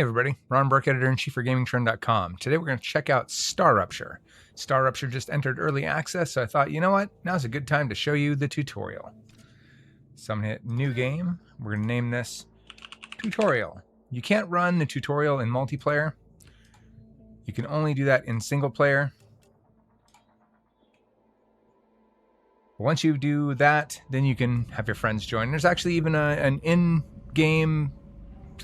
Hey everybody, Ron Burke, editor-in-chief for Gamingtrend.com. Today we're going to check out StarRupture. StarRupture just entered early access, so I thought, you know what, now's a good time to show you the tutorial. So I'm going to hit New Game. We're going to name this Tutorial. You can't run the tutorial in multiplayer. You can only do that in single player. Once you do that, then you can have your friends join. There's actually even an in-game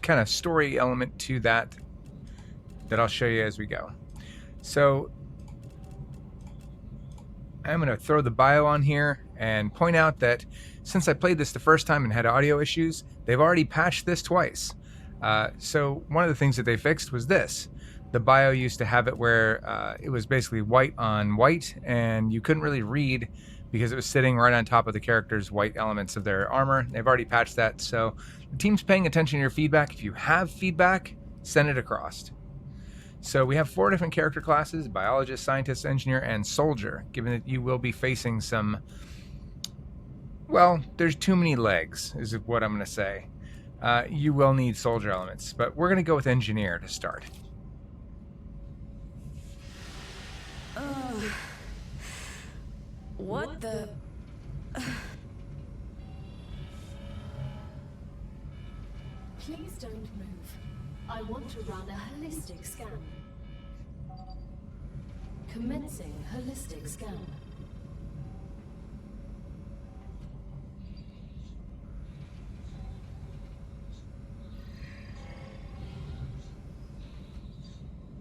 kind of story element to that I'll show you as we go. So I'm going to throw the bio on here and point out that since I played this the first time and had audio issues, they've already patched this twice. So one of the things that they fixed was this. The bio used to have it where it was basically white on white and you couldn't really read because it was sitting right on top of the character's white elements of their armor. They've already patched that, so the team's paying attention to your feedback. If you have feedback, send it across. So we have 4 different character classes: biologist, scientist, engineer, and soldier. Given that you will be facing some, well, there's too many legs, is what I'm going to say. You will need soldier elements, but we're going to go with engineer to start. What the... Please don't move. I want to run a holistic scan. Commencing holistic scan.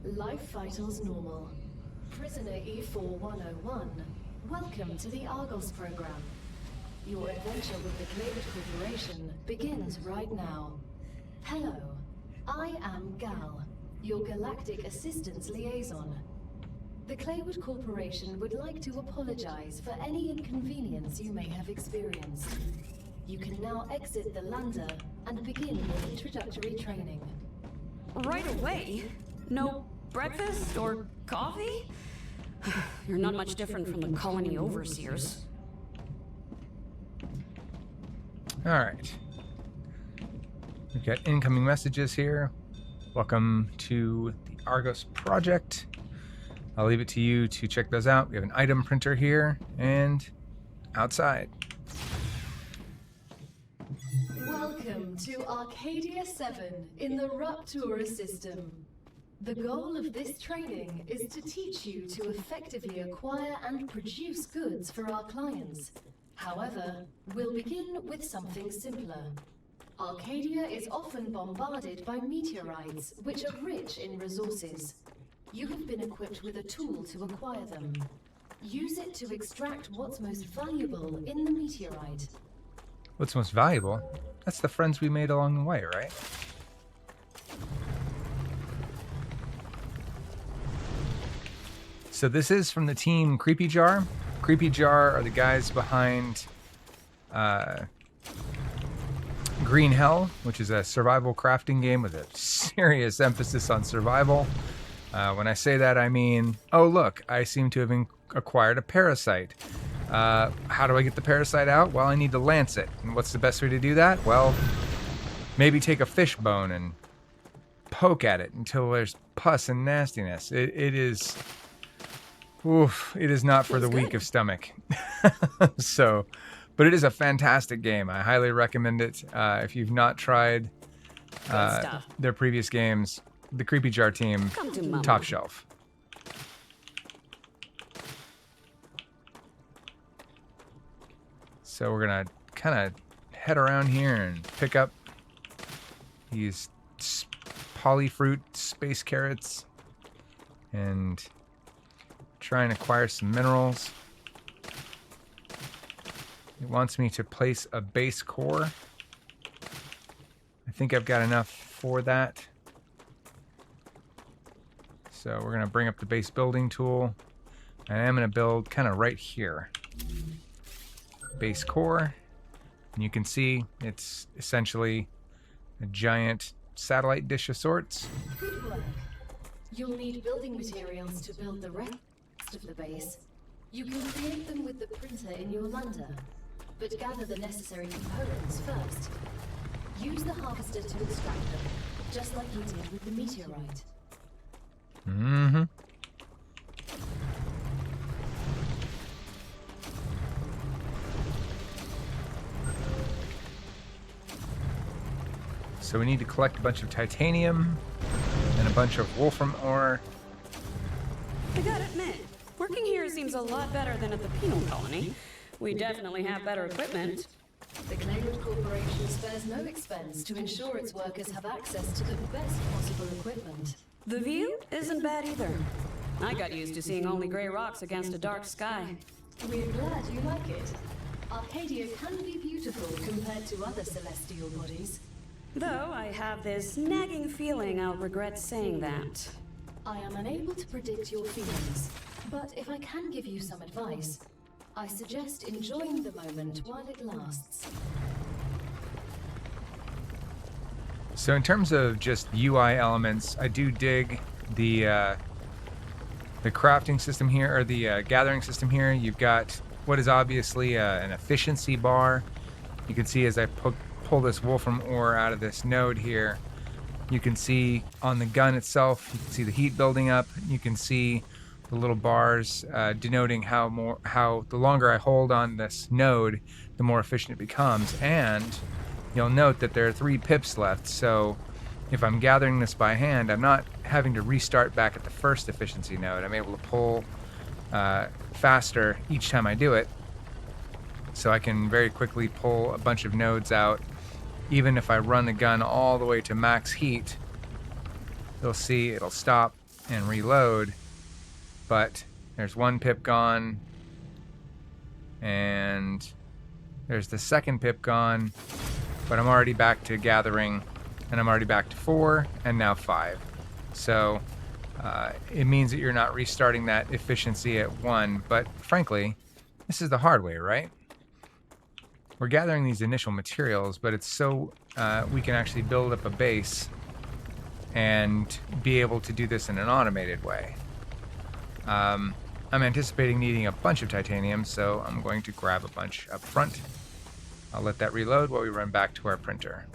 Life vitals normal. Prisoner E4101. Welcome to the Argos program. Your adventure with the Claywood Corporation begins right now. Hello, I am Gal, your Galactic Assistance Liaison. The Claywood Corporation would like to apologize for any inconvenience you may have experienced. You can now exit the lander and begin your introductory training. Right away? No breakfast or coffee? You're not much different from the colony overseers. Alright. We've got incoming messages here. Welcome to the Argos project. I'll leave it to you to check those out. We have an item printer here and outside. Welcome to Arcadia 7 in the Raptura system. The goal of this training is to teach you to effectively acquire and produce goods for our clients. However, we'll begin with something simpler. Arcadia is often bombarded by meteorites, which are rich in resources. You have been equipped with a tool to acquire them. Use it to extract what's most valuable in the meteorite. What's most valuable? That's the friends we made along the way, right? So this is from the team Creepy Jar. Creepy Jar are the guys behind Green Hell, which is a survival crafting game with a serious emphasis on survival. When I say that, I mean, oh look, I seem to have acquired a parasite. How do I get the parasite out? Well, I need to lance it. And what's the best way to do that? Well, maybe take a fish bone and poke at it until there's pus and nastiness. It is... Oof, it is not for the weak of stomach. So, but it is a fantastic game. I highly recommend it. If you've not tried their previous games, the Creepy Jar team, top shelf. So we're gonna kind of head around here and pick up these polyfruit space carrots and try and acquire some minerals. It wants me to place a base core. I think I've got enough for that. So we're going to bring up the base building tool. And I'm going to build kind of right here. Base core. And you can see it's essentially a giant satellite dish of sorts. Good work. You'll need building materials to build the rest of the base. You can create them with the printer in your lander, but gather the necessary components first. Use the harvester to extract them. just like you did with the meteorite. Mm-hmm. So we need to collect a bunch of titanium and a bunch of wolfram ore. I gotta admit, working here seems a lot better than at the penal colony. We definitely have better equipment. The Claywood Corporation spares no expense to ensure its workers have access to the best possible equipment. The view isn't bad either. I got used to seeing only gray rocks against a dark sky. We're glad you like it. Arcadia can be beautiful compared to other celestial bodies. Though I have this nagging feeling I'll regret saying that. I am unable to predict your feelings, but if I can give you some advice, I suggest enjoying the moment while it lasts. So in terms of just UI elements, I do dig the crafting system here, or the gathering system here. You've got what is obviously an efficiency bar. You can see as I pull this wolfram ore out of this node here, you can see on the gun itself, you can see the heat building up. You can see the little bars denoting how the longer I hold on this node, the more efficient it becomes. And you'll note that there are 3 pips left, so if I'm gathering this by hand, I'm not having to restart back at the first efficiency node. I'm able to pull faster each time I do it, so I can very quickly pull a bunch of nodes out. Even if I run the gun all the way to max heat, you'll see it'll stop and reload, but there's 1 pip gone, and there's the second pip gone, but I'm already back to gathering, and I'm already back to 4, and now 5. So it means that you're not restarting that efficiency at 1, but frankly, this is the hard way, right? We're gathering these initial materials, but it's so we can actually build up a base and be able to do this in an automated way. I'm anticipating needing a bunch of titanium, so I'm going to grab a bunch up front. I'll let that reload while we run back to our printer.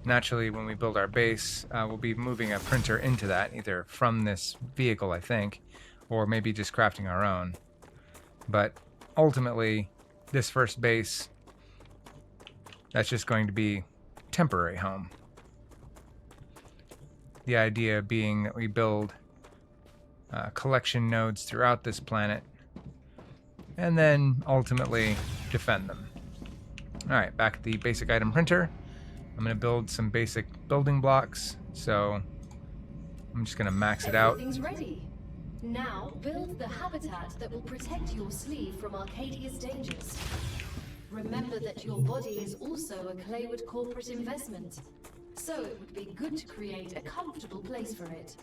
Naturally, when we build our base, we'll be moving a printer into that, either from this vehicle, I think, or maybe just crafting our own. But ultimately, this first base, that's just going to be temporary home. The idea being that we build collection nodes throughout this planet and then ultimately defend them. Alright, back at the basic item printer. I'm going to build some basic building blocks, so I'm just going to max it out. Everything's ready. Now, build the habitat that will protect your sleeve from Arcadia's dangers. Remember that your body is also a Claywood corporate investment, so it would be good to create a comfortable place for it.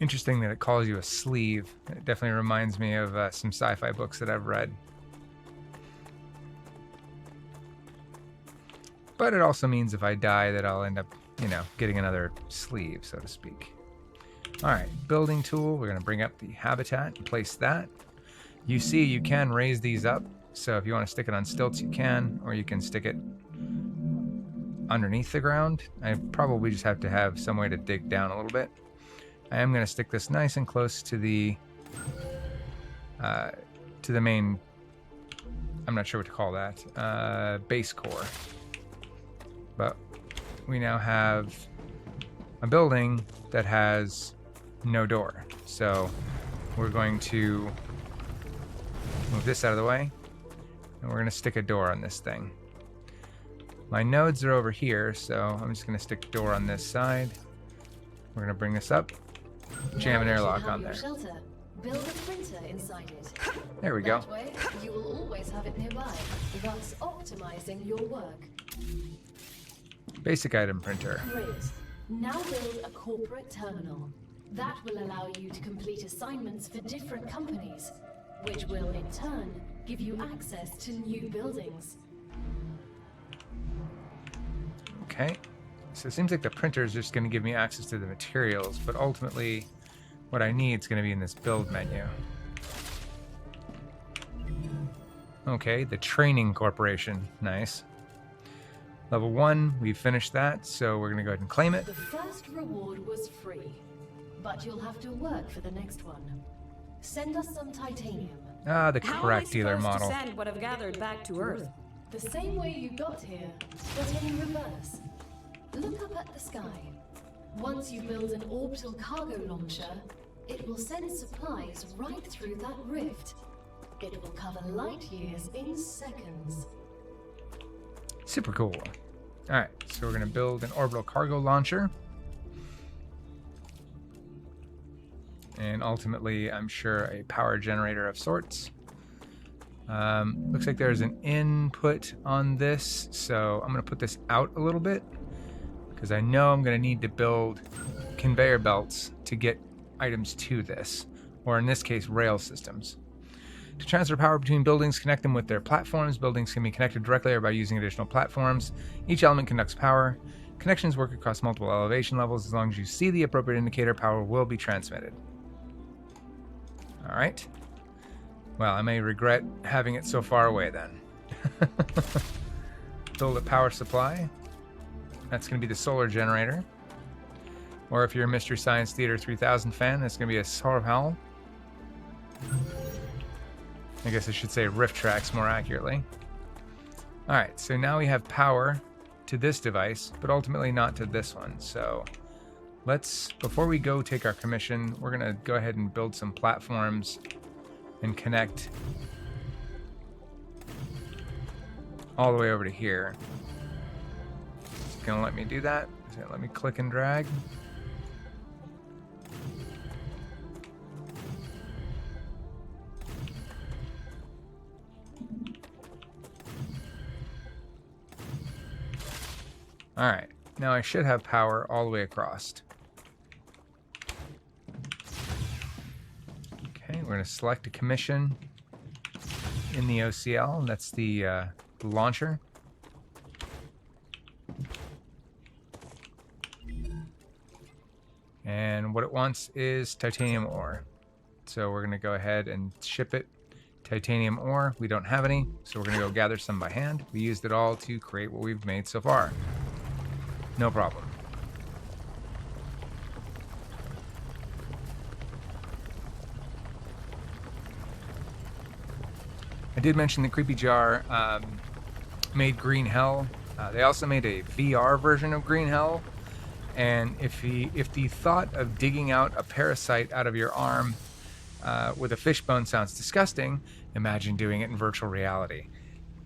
Interesting that it calls you a sleeve. It definitely reminds me of some sci-fi books that I've read. But it also means if I die that I'll end up, getting another sleeve, so to speak. Alright, building tool. We're going to bring up the habitat and place that. You see you can raise these up, so if you want to stick it on stilts you can, or you can stick it underneath the ground. I probably just have to have some way to dig down a little bit. I am going to stick this nice and close to the main, I'm not sure what to call that, base core. But we now have a building that has no door. So we're going to move this out of the way, and we're going to stick a door on this thing. My nodes are over here, so I'm just going to stick a door on this side. We're going to bring this up, jam an airlock on there. Shelter. Build a printer inside it. There we go. That way, you will always have it nearby, thus optimizing your work. Basic item printer. Great. Now build a corporate terminal. That will allow you to complete assignments for different companies, which will in turn give you access to new buildings. Okay. So it seems like the printer is just going to give me access to the materials, but ultimately what I need is going to be in this build menu. Okay, the training corporation. Nice. Level 1, we've finished that, so we're going to go ahead and claim it. The first reward was free, but you'll have to work for the next one. Send us some titanium. Ah, the How crack am I dealer supposed model. to send what I've gathered back to Earth? The same way you got here, but in reverse. Look up at the sky. Once you build an orbital cargo launcher, it will send supplies right through that rift. It will cover light years in seconds. Super cool. Alright, so we're going to build an orbital cargo launcher. And ultimately, I'm sure, a power generator of sorts. Looks like there's an input on this, so I'm going to put this out a little bit, because I know I'm going to need to build conveyor belts to get items to this, or in this case, rail systems. To transfer power between buildings, connect them with their platforms. Buildings can be connected directly or by using additional platforms. Each element conducts power. Connections work across multiple elevation levels. As long as you see the appropriate indicator, power will be transmitted. Alright. Well, I may regret having it so far away then. Build a power supply. That's going to be the solar generator. Or if you're a Mystery Science Theater 3000 fan, that's going to be a solar panel. I guess I should say rift tracks more accurately. Alright, so now we have power to this device, but ultimately not to this one. So let's, before we go take our commission, we're going to go ahead and build some platforms and connect all the way over to here. It's going to let me do that. It's going to let me click and drag. Alright, now I should have power all the way across. Okay, we're going to select a commission in the OCL, and that's the launcher. And what it wants is titanium ore. So we're going to go ahead and ship it. Titanium ore, we don't have any, so we're going to go gather some by hand. We used it all to create what we've made so far. No problem. I did mention the Creepy Jar made Green Hell. They also made a VR version of Green Hell. And if the thought of digging out a parasite out of your arm with a fishbone sounds disgusting, imagine doing it in virtual reality.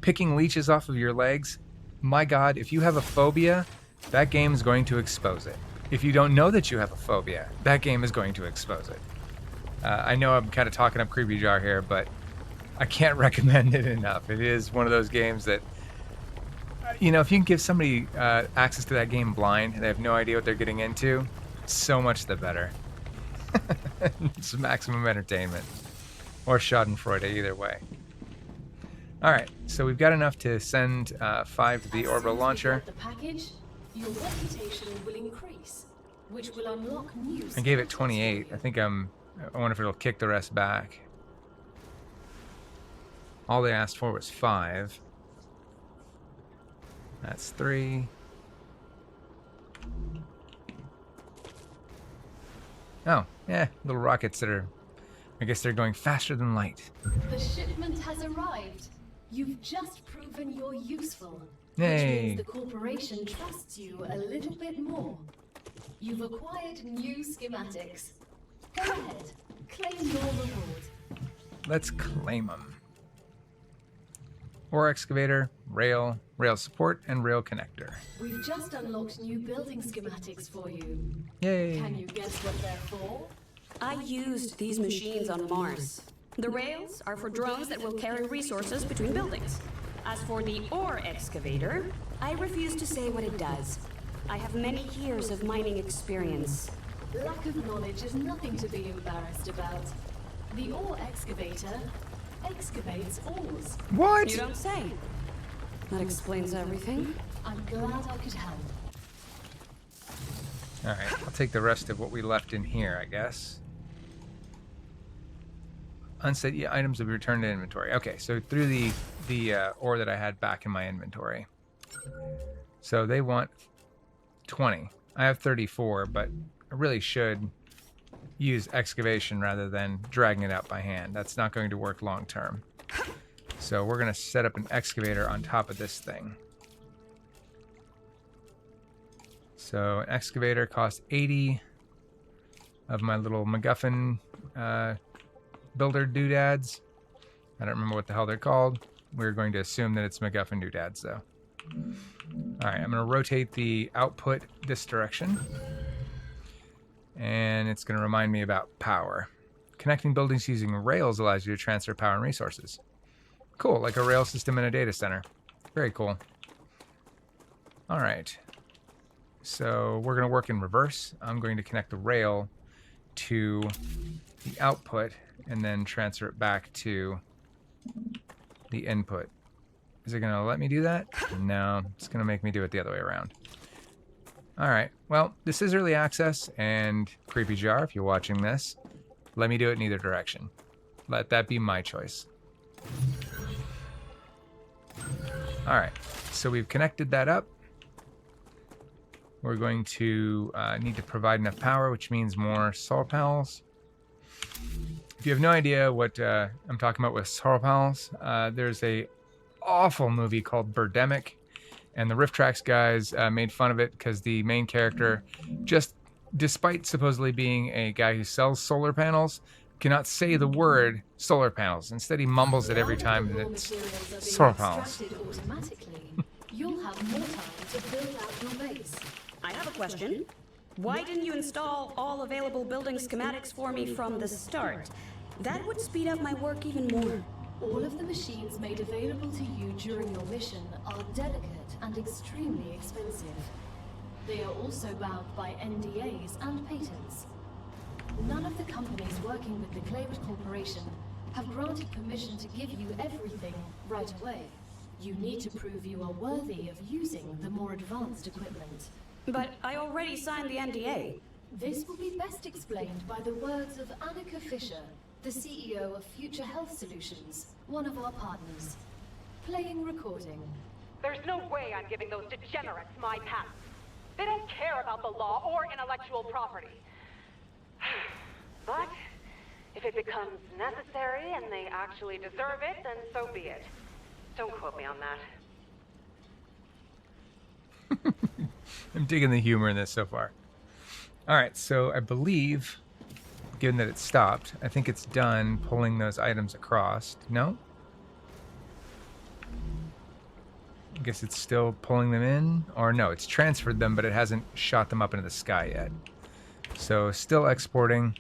Picking leeches off of your legs, my God, if you have a phobia, that game is going to expose it. If you don't know that you have a phobia, that game is going to expose it. I know I'm kind of talking up Creepy Jar here, but I can't recommend it enough. It is one of those games that, you know, if you can give somebody access to that game blind and they have no idea what they're getting into, so much the better. It's maximum entertainment. Or schadenfreude, either way. Alright, so we've got enough to send 5 to the orbital launcher. The package, your reputation will increase, which will unlock new. I gave it 28. I wonder if it'll kick the rest back. All they asked for was 5. That's 3. Oh, yeah, little rockets that are, I guess they're going faster than light. The shipment has arrived. You've just proven you're useful. Yay. Which means the corporation trusts you a little bit more. You've acquired new schematics. Go ahead, claim your reward. Let's claim them. Ore excavator, rail support, and rail connector. We've just unlocked new building schematics for you. Yay. Can you guess what they're for? I used these machines on Mars. The rails are for drones that will carry resources between buildings. As for the ore excavator, I refuse to say what it does. I have many years of mining experience. Lack of knowledge is nothing to be embarrassed about. The ore excavator excavates ores. What? You don't say. That explains everything. I'm glad I could help. Alright, I'll take the rest of what we left in here, I guess. Unset items will be returned to inventory. Okay, so through the ore that I had back in my inventory. So they want 20. I have 34, but I really should use excavation rather than dragging it out by hand. That's not going to work long term. So we're going to set up an excavator on top of this thing. So an excavator costs 80 of my little MacGuffin builder doodads. I don't remember what the hell they're called. We're going to assume that it's MacGuffin doodads, though. Alright, I'm going to rotate the output this direction. And it's going to remind me about power. Connecting buildings using rails allows you to transfer power and resources. Cool, like a rail system in a data center. Very cool. Alright. So we're going to work in reverse. I'm going to connect the rail to the output and then transfer it back to the input. Is it going to let me do that? No, it's going to make me do it the other way around. Alright, well, this is early access, and Creepy Jar, if you're watching this, let me do it in either direction. Let that be my choice. Alright, so we've connected that up. We're going to need to provide enough power, which means more solar panels. If you have no idea what I'm talking about with solar panels, there's a awful movie called Birdemic, and the Rift Tracks guys made fun of it because the main character, just despite supposedly being a guy who sells solar panels, cannot say the word solar panels. Instead, he mumbles it every time that it's solar panels. You'll have more time to build out your base. I have a question. Why didn't you install all available building schematics for me from the start? That would speed up my work even more. All of the machines made available to you during your mission are delicate and extremely expensive. They are also bound by NDAs and patents. None of the companies working with the Claywood Corporation have granted permission to give you everything right away. You need to prove you are worthy of using the more advanced equipment. But I already signed the NDA. This will be best explained by the words of Annika Fisher, the CEO of Future Health Solutions, one of our partners. Playing recording. There's no way I'm giving those degenerates my patents. They don't care about the law or intellectual property. But if it becomes necessary and they actually deserve it, then so be it. Don't quote me on that. I'm digging the humor in this so far. Alright, so I believe, given that it stopped, I think it's done pulling those items across. No? I guess it's still pulling them in? Or no, it's transferred them, but it hasn't shot them up into the sky yet. So still exporting.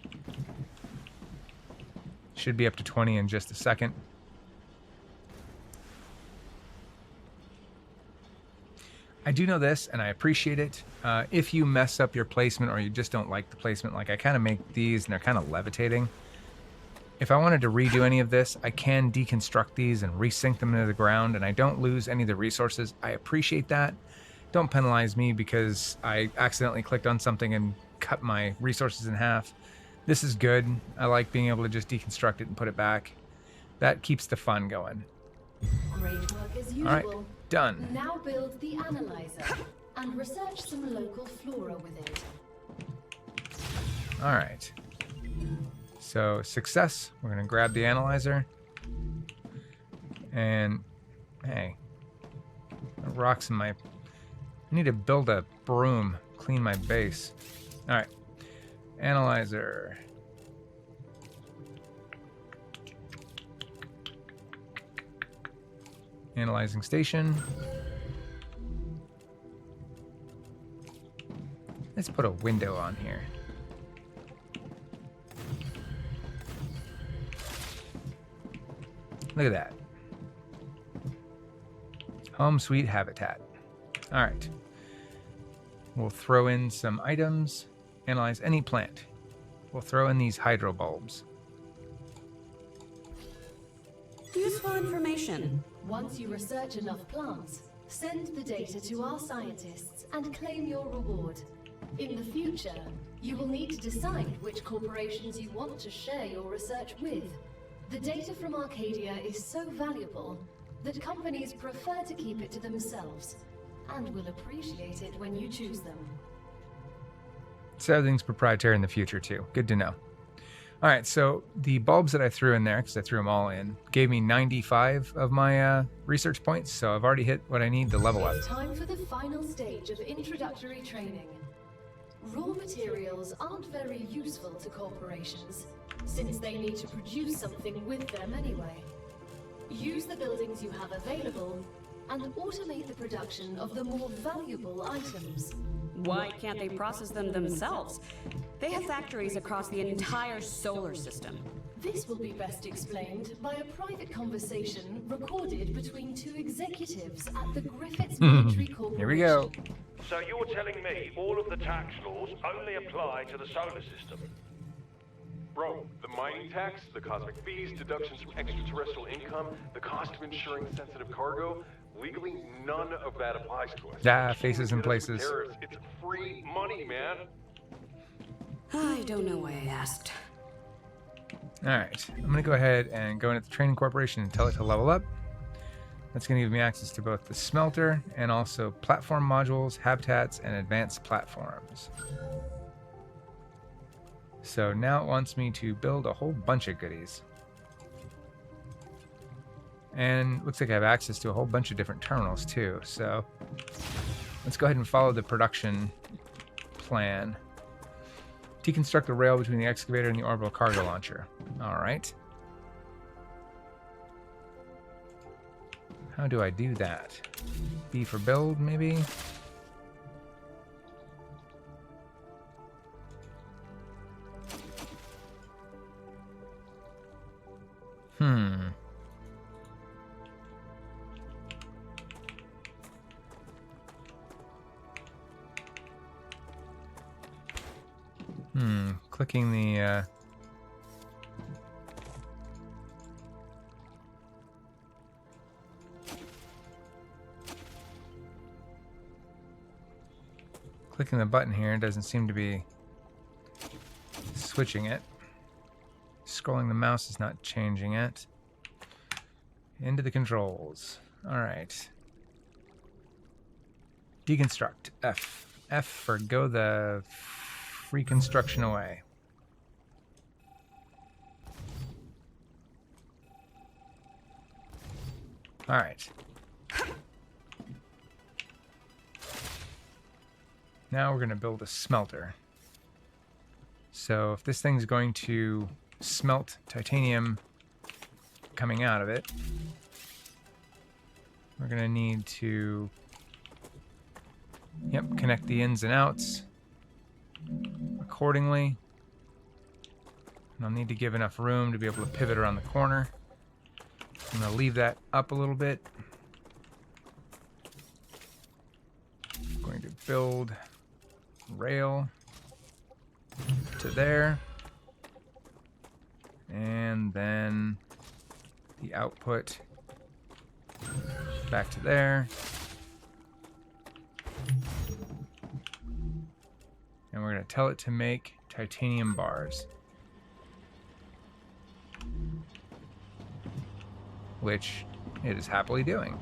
Should be up to 20 in just a second. I do know this, and I appreciate it. If you mess up your placement or you just don't like the placement, like I kind of make these and they're kind of levitating. If I wanted to redo any of this, I can deconstruct these and resync them into the ground, and I don't lose any of the resources. I appreciate that. Don't penalize me because I accidentally clicked on something and cut my resources in half. This is good. I like being able to just deconstruct it and put it back. That keeps the fun going. Great work as usual. All right, done. Now build the analyzer and research some local flora with it. All right. So success. We're gonna grab the analyzer. And hey, rocks in my. I need to build a broom, clean my base. All right, analyzer. Analyzing station. Let's put a window on here. Look at that. Home sweet habitat. All right. We'll throw in some items. Analyze any plant. We'll throw in these hydro bulbs. Useful information. Once you research enough plants, send the data to our scientists and claim your reward. In the future, you will need to decide which corporations you want to share your research with. The data from Arcadia is so valuable that companies prefer to keep it to themselves. and will appreciate it when you choose them. So everything's proprietary in the future too. Good to know. All right, so the bulbs that I threw in there, because I threw them all in, gave me 95 of my research points, so I've already hit what I need to level up. It's time for the final stage of introductory training. Raw materials aren't very useful to corporations, since they need to produce something with them anyway. Use the buildings you have available, and automate the production of the more valuable items. Why can't they process them themselves? They have factories across the entire solar system. This will be best explained by a private conversation recorded between two executives at the Griffiths Military Corporation. Here we go. So you're telling me all of the tax laws only apply to the solar system? Bro, the mining tax, the cosmic fees, deductions from extraterrestrial income, the cost of insuring sensitive cargo, legally none of that applies to us. Ah, faces and places. It's free money, man. I don't know why I asked. All right, I'm going to go ahead and go into the Training Corporation and tell it to level up. That's going to give me access to both the smelter and also platform modules, habitats, and advanced platforms. So now it wants me to build a whole bunch of goodies. And looks like I have access to a whole bunch of different terminals too. So let's go ahead and follow the production plan. Deconstruct the rail between the excavator and the orbital cargo launcher. All right. How do I do that? B for build, maybe? Clicking the clicking the button here doesn't seem to be switching it. Scrolling the mouse is not changing it. Into the controls. All right. Deconstruct. F. F for go the reconstruction away. All right. Now we're going to build a smelter. So if this thing's going to smelt titanium coming out of it, we're going to need to connect the ins and outs accordingly. And I'll need to give enough room to be able to pivot around the corner. I'm going to leave that up a little bit. I'm going to build rail to there. And then the output back to there. And we're going to tell it to make titanium bars, which it is happily doing.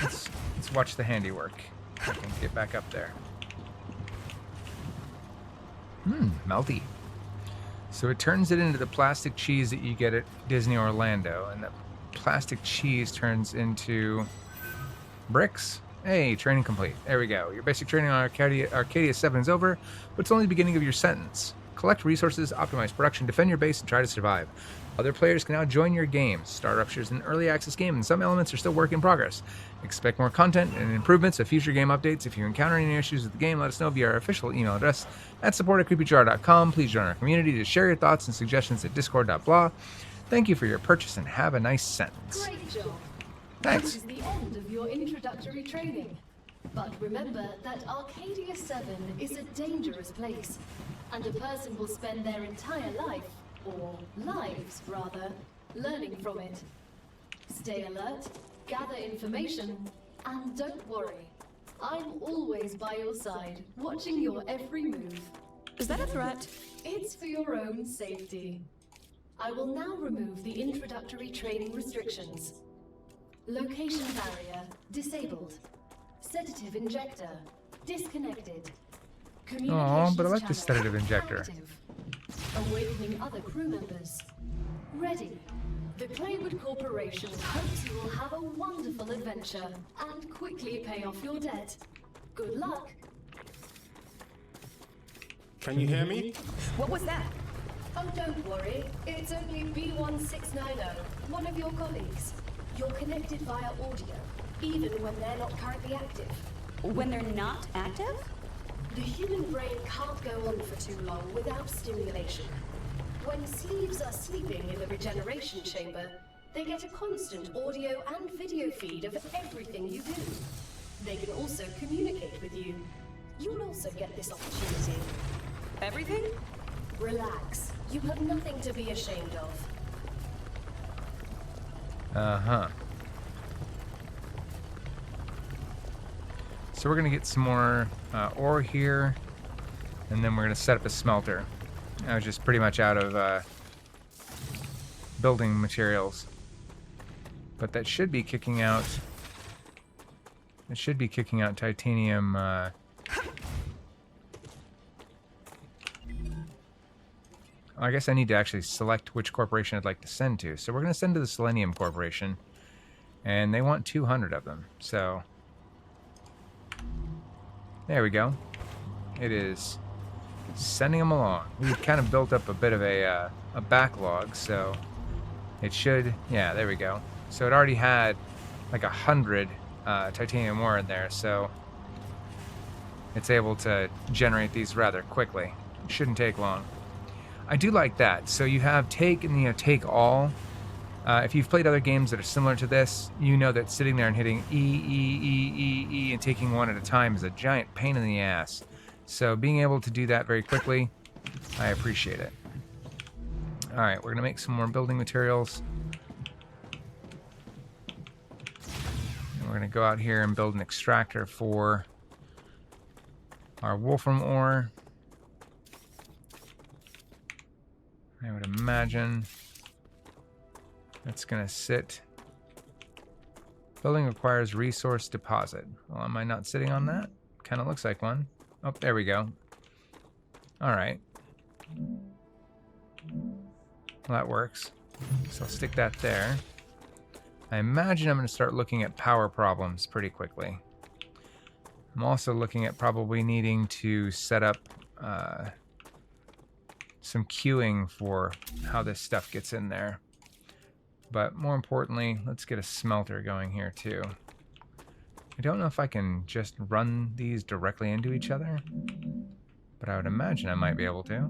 Let's watch the handiwork. I can get back up there. Melty. So it turns it into the plastic cheese that you get at Disney Orlando, and the plastic cheese turns into bricks. Hey, training complete. There we go. Your basic training on Arcadia 7 is over, but it's only the beginning of your sentence. Collect resources, optimize production, defend your base, and try to survive. Other players can now join your game. StarRupture is an early access game, and some elements are still work in progress. Expect more content and improvements of future game updates. If you encounter any issues with the game, let us know via our official email address at support@creepyjar.com. Please join our community to share your thoughts and suggestions at discord.blah. Thank you for your purchase and have a nice sentence. Great job. Thanks. This is the end of your introductory training. But remember that Arcadia 7 is a dangerous place, and a person will spend their entire life, or lives rather, learning from it. Stay alert, gather information, and don't worry. I'm always by your side, watching your every move. Is that a threat? It's for your own safety. I will now remove the introductory training restrictions. Location barrier disabled. Sedative injector disconnected. Oh, but I like the Communications sedative channel injector. active. Awakening other crew members. Ready. The Claywood Corporation hopes you will have a wonderful adventure and quickly pay off your debt. Good luck. Can you hear me? What was that? Oh, don't worry. It's only B1690, one of your colleagues. You're connected via audio, even when they're not currently active. When they're not active? The human brain can't go on for too long without stimulation. When sleeves are sleeping in the regeneration chamber, they get a constant audio and video feed of everything you do. They can also communicate with you. You'll also get this opportunity. Everything? Relax. You have nothing to be ashamed of. Uh-huh. So we're going to get some more ore here, and then we're going to set up a smelter. I was just pretty much out of building materials. But that should be kicking out... It should be kicking out titanium... I guess I need to actually select which corporation I'd like to send to. So we're going to send to the Selenium Corporation. And they want 200 of them. So... There we go. It is sending them along. We've kind of built up a bit of a backlog, so it should... Yeah, there we go. So it already had like 100 titanium ore in there, so it's able to generate these rather quickly. It shouldn't take long. I do like that. So you have take and take all. If you've played other games that are similar to this, you know that sitting there and hitting E, and taking one at a time is a giant pain in the ass. So being able to do that very quickly, I appreciate it. Alright, we're going to make some more building materials. And we're going to go out here and build an extractor for our wolfram ore. I would imagine that's going to sit. Building requires resource deposit. Well, am I not sitting on that? Kind of looks like one. Oh, there we go. All right. Well, that works. So I'll stick that there. I imagine I'm going to start looking at power problems pretty quickly. I'm also looking at probably needing to set up some queuing for how this stuff gets in there. But more importantly, let's get a smelter going here too. I don't know if I can just run these directly into each other, but I would imagine I might be able to.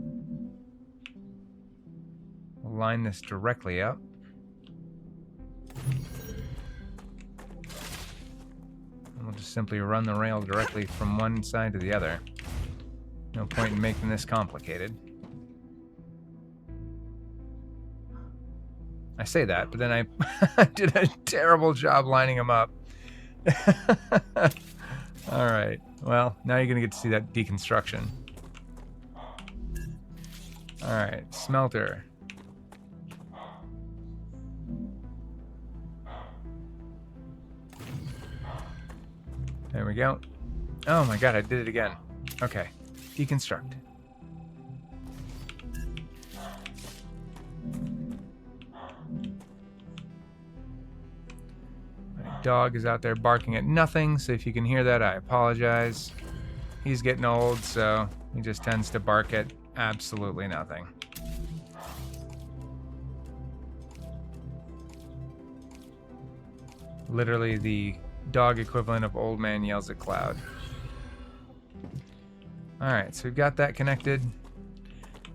We'll line this directly up. And we'll just simply run the rail directly from one side to the other. No point in making this complicated. I say that, but then I did a terrible job lining them up. Alright, well, now you're going to get to see that deconstruction. Alright, smelter. There we go. Oh my god, I did it again. Okay, deconstruct. Dog is out there barking at nothing, so if you can hear that, I apologize. He's getting old, so he just tends to bark at absolutely nothing. Literally the dog equivalent of old man yells at cloud. Alright, so we've got that connected.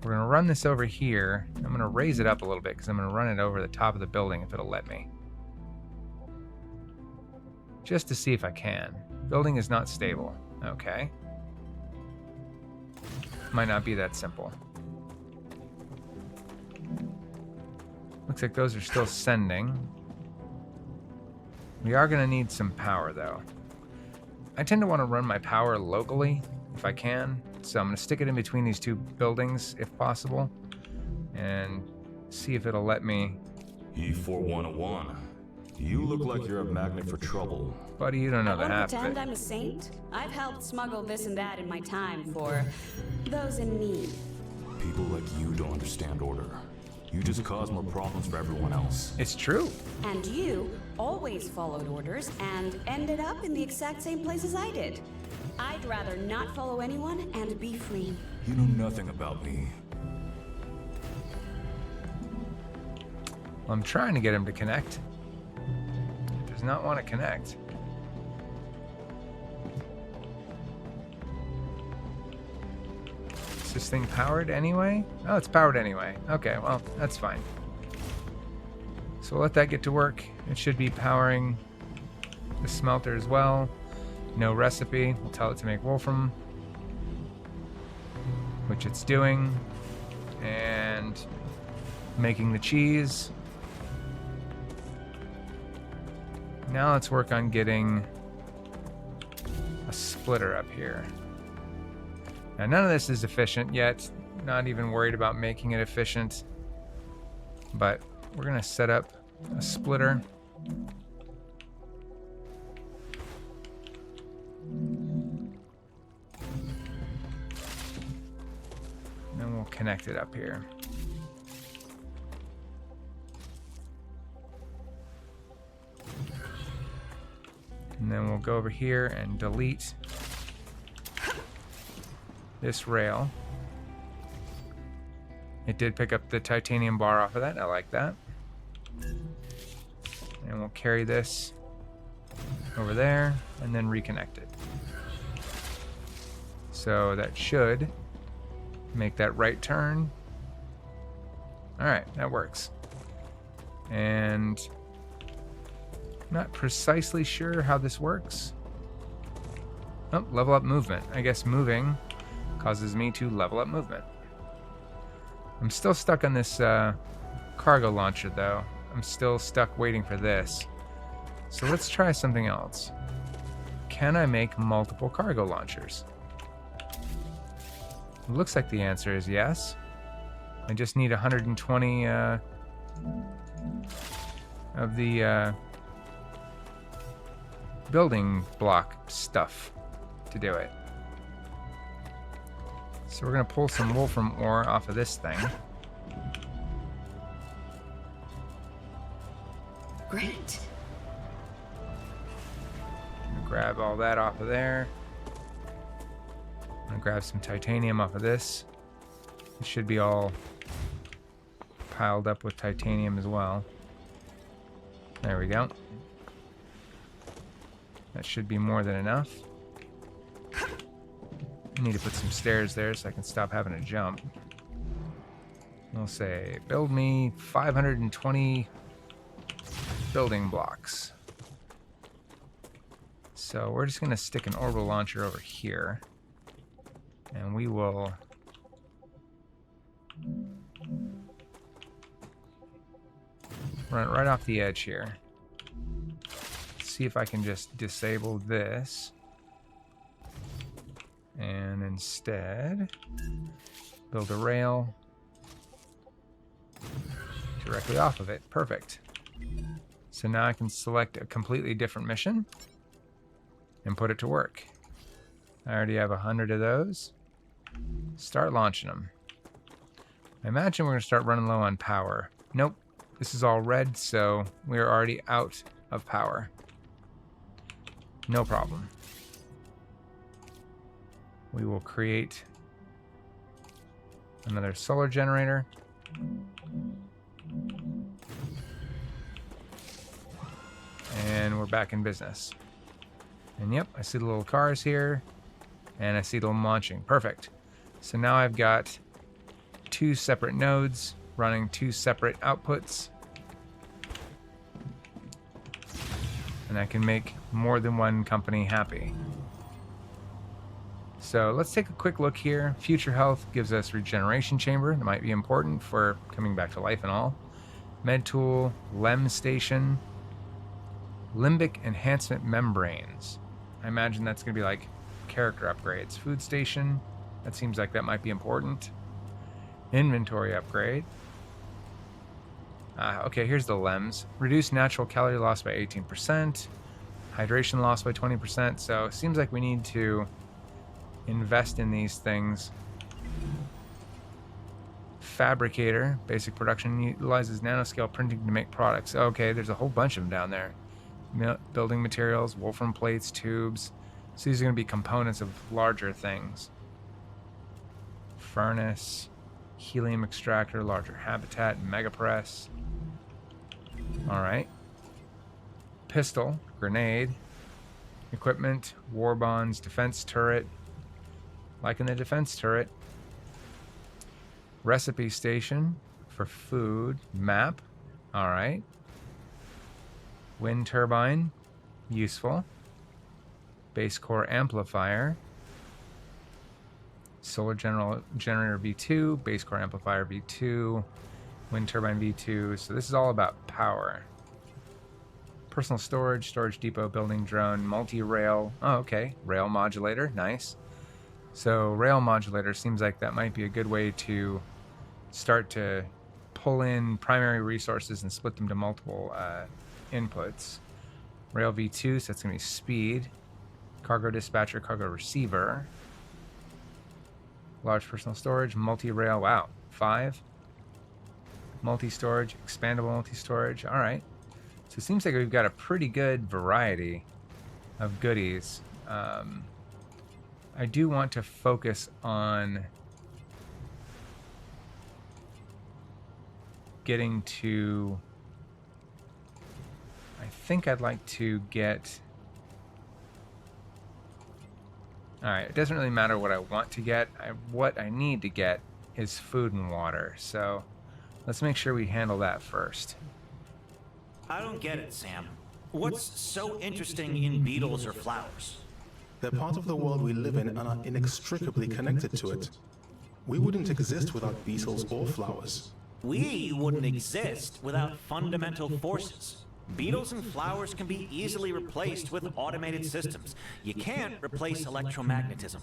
We're going to run this over here. I'm going to raise it up a little bit because I'm going to run it over the top of the building if it'll let me. Just to see if I can. Building is not stable. Okay. Might not be that simple. Looks like those are still sending. We are going to need some power, though. I tend to want to run my power locally, if I can. So I'm going to stick it in between these two buildings, if possible. And See if it'll let me. E4101. You look like you're a magnet for trouble. Buddy, you don't know I the won't half of pretend it. I'm a saint. I've helped smuggle this and that in my time for those in need. People like you don't understand order. You just cause more problems for everyone else. It's true. And you always followed orders and ended up in the exact same place as I did. I'd rather not follow anyone and be free. You know nothing about me. I'm trying to get him to connect. He does not want to connect. Is this thing powered anyway? Oh, it's powered anyway. Okay, well, that's fine. So we'll let that get to work. It should be powering the smelter as well. No recipe. We'll tell it to make wolfram, which it's doing. And making the cheese. Now let's work on getting a splitter up here. Now none of this is efficient yet. Not even worried about making it efficient. But we're gonna set up a splitter. And then we'll connect it up here. And then we'll go over here and delete this rail. It did pick up the titanium bar off of that. I like that. And we'll carry this over there and then reconnect it. So that should make that right turn. All right, that works. And not precisely sure how this works. Oh, level up movement. I guess moving causes me to level up movement. I'm still stuck on this cargo launcher though. I'm still stuck waiting for this. So let's try something else. Can I make multiple cargo launchers? It looks like the answer is yes. I just need 120 of the building block stuff to do it. So we're gonna pull some wolfram ore off of this thing. Great. Grab all that off of there. I'm gonna grab some titanium off of this. It should be all piled up with titanium as well. There we go. That should be more than enough. I need to put some stairs there so I can stop having to jump. We'll say, build me 520 building blocks. So we're just gonna stick an orbital launcher over here. And we will run it right off the edge here. See if I can just disable this. And instead, build a rail directly off of it. Perfect. So now I can select a completely different mission and put it to work. I already have 100 of those. Start launching them. I imagine we're going to start running low on power. Nope. This is all red, so we're already out of power. No problem. We will create another solar generator. And we're back in business. And yep, I see the little cars here. And I see them launching. Perfect. So now I've got 2 separate nodes running 2 separate outputs. And I can make more than one company happy. So let's take a quick look here. Future health gives us regeneration chamber. That might be important for coming back to life and all. Med tool, LEM station, limbic enhancement membranes. I imagine that's going to be like character upgrades. Food station, that seems like that might be important. Inventory upgrade. Okay, here's the LEMS. Reduce natural calorie loss by 18%. Hydration loss by 20%. So it seems like we need to invest in these things. Fabricator, basic production, utilizes nanoscale printing to make products. Okay, there's a whole bunch of them down there. Building materials, wolfram plates, tubes. So these are going to be components of larger things. Furnace, helium extractor, larger habitat, mega press. Alright. Pistol, grenade, equipment, war bonds, defense turret. Liking the defense turret. Recipe station for food. Map. Alright. Wind turbine. Useful. Base core amplifier. Solar generator V2. Base core amplifier V2. Wind turbine V2. So this is all about power. Personal storage. Storage depot. Building drone. Multi-rail. Oh, okay. Rail modulator. Nice. So rail modulator seems like that might be a good way to start to pull in primary resources and split them to multiple inputs. Rail V2, so that's going to be speed. Cargo dispatcher, cargo receiver. Large personal storage, multi-rail, wow, 5. Multi-storage, expandable multi-storage, all right. So it seems like we've got a pretty good variety of goodies. I do want to focus on getting to... I think I'd like to get... Alright, it doesn't really matter what I want to get. What I need to get is food and water. So let's make sure we handle that first. I don't get it, Sam. What's so interesting in beetles or flowers? They're part of the world we live in and are inextricably connected to it. We wouldn't exist without beetles or flowers. We wouldn't exist without fundamental forces. Beetles and flowers can be easily replaced with automated systems. You can't replace electromagnetism.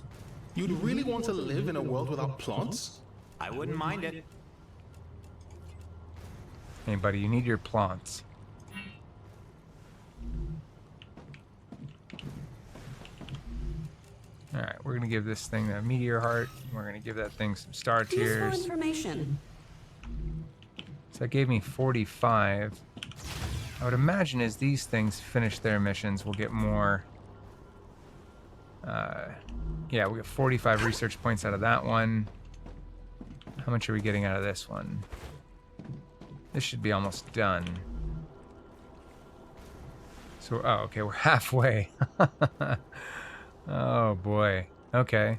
You'd really want to live in a world without plants? I wouldn't mind it. Hey, buddy, you need your plants. Alright, we're going to give this thing a meteor heart. We're going to give that thing some star tiers. Useful information. So that gave me 45. I would imagine as these things finish their missions, we'll get more. Yeah, we get 45 research points out of that one. How much are we getting out of this one? This should be almost done. So, oh, okay, we're halfway. Oh boy. Okay.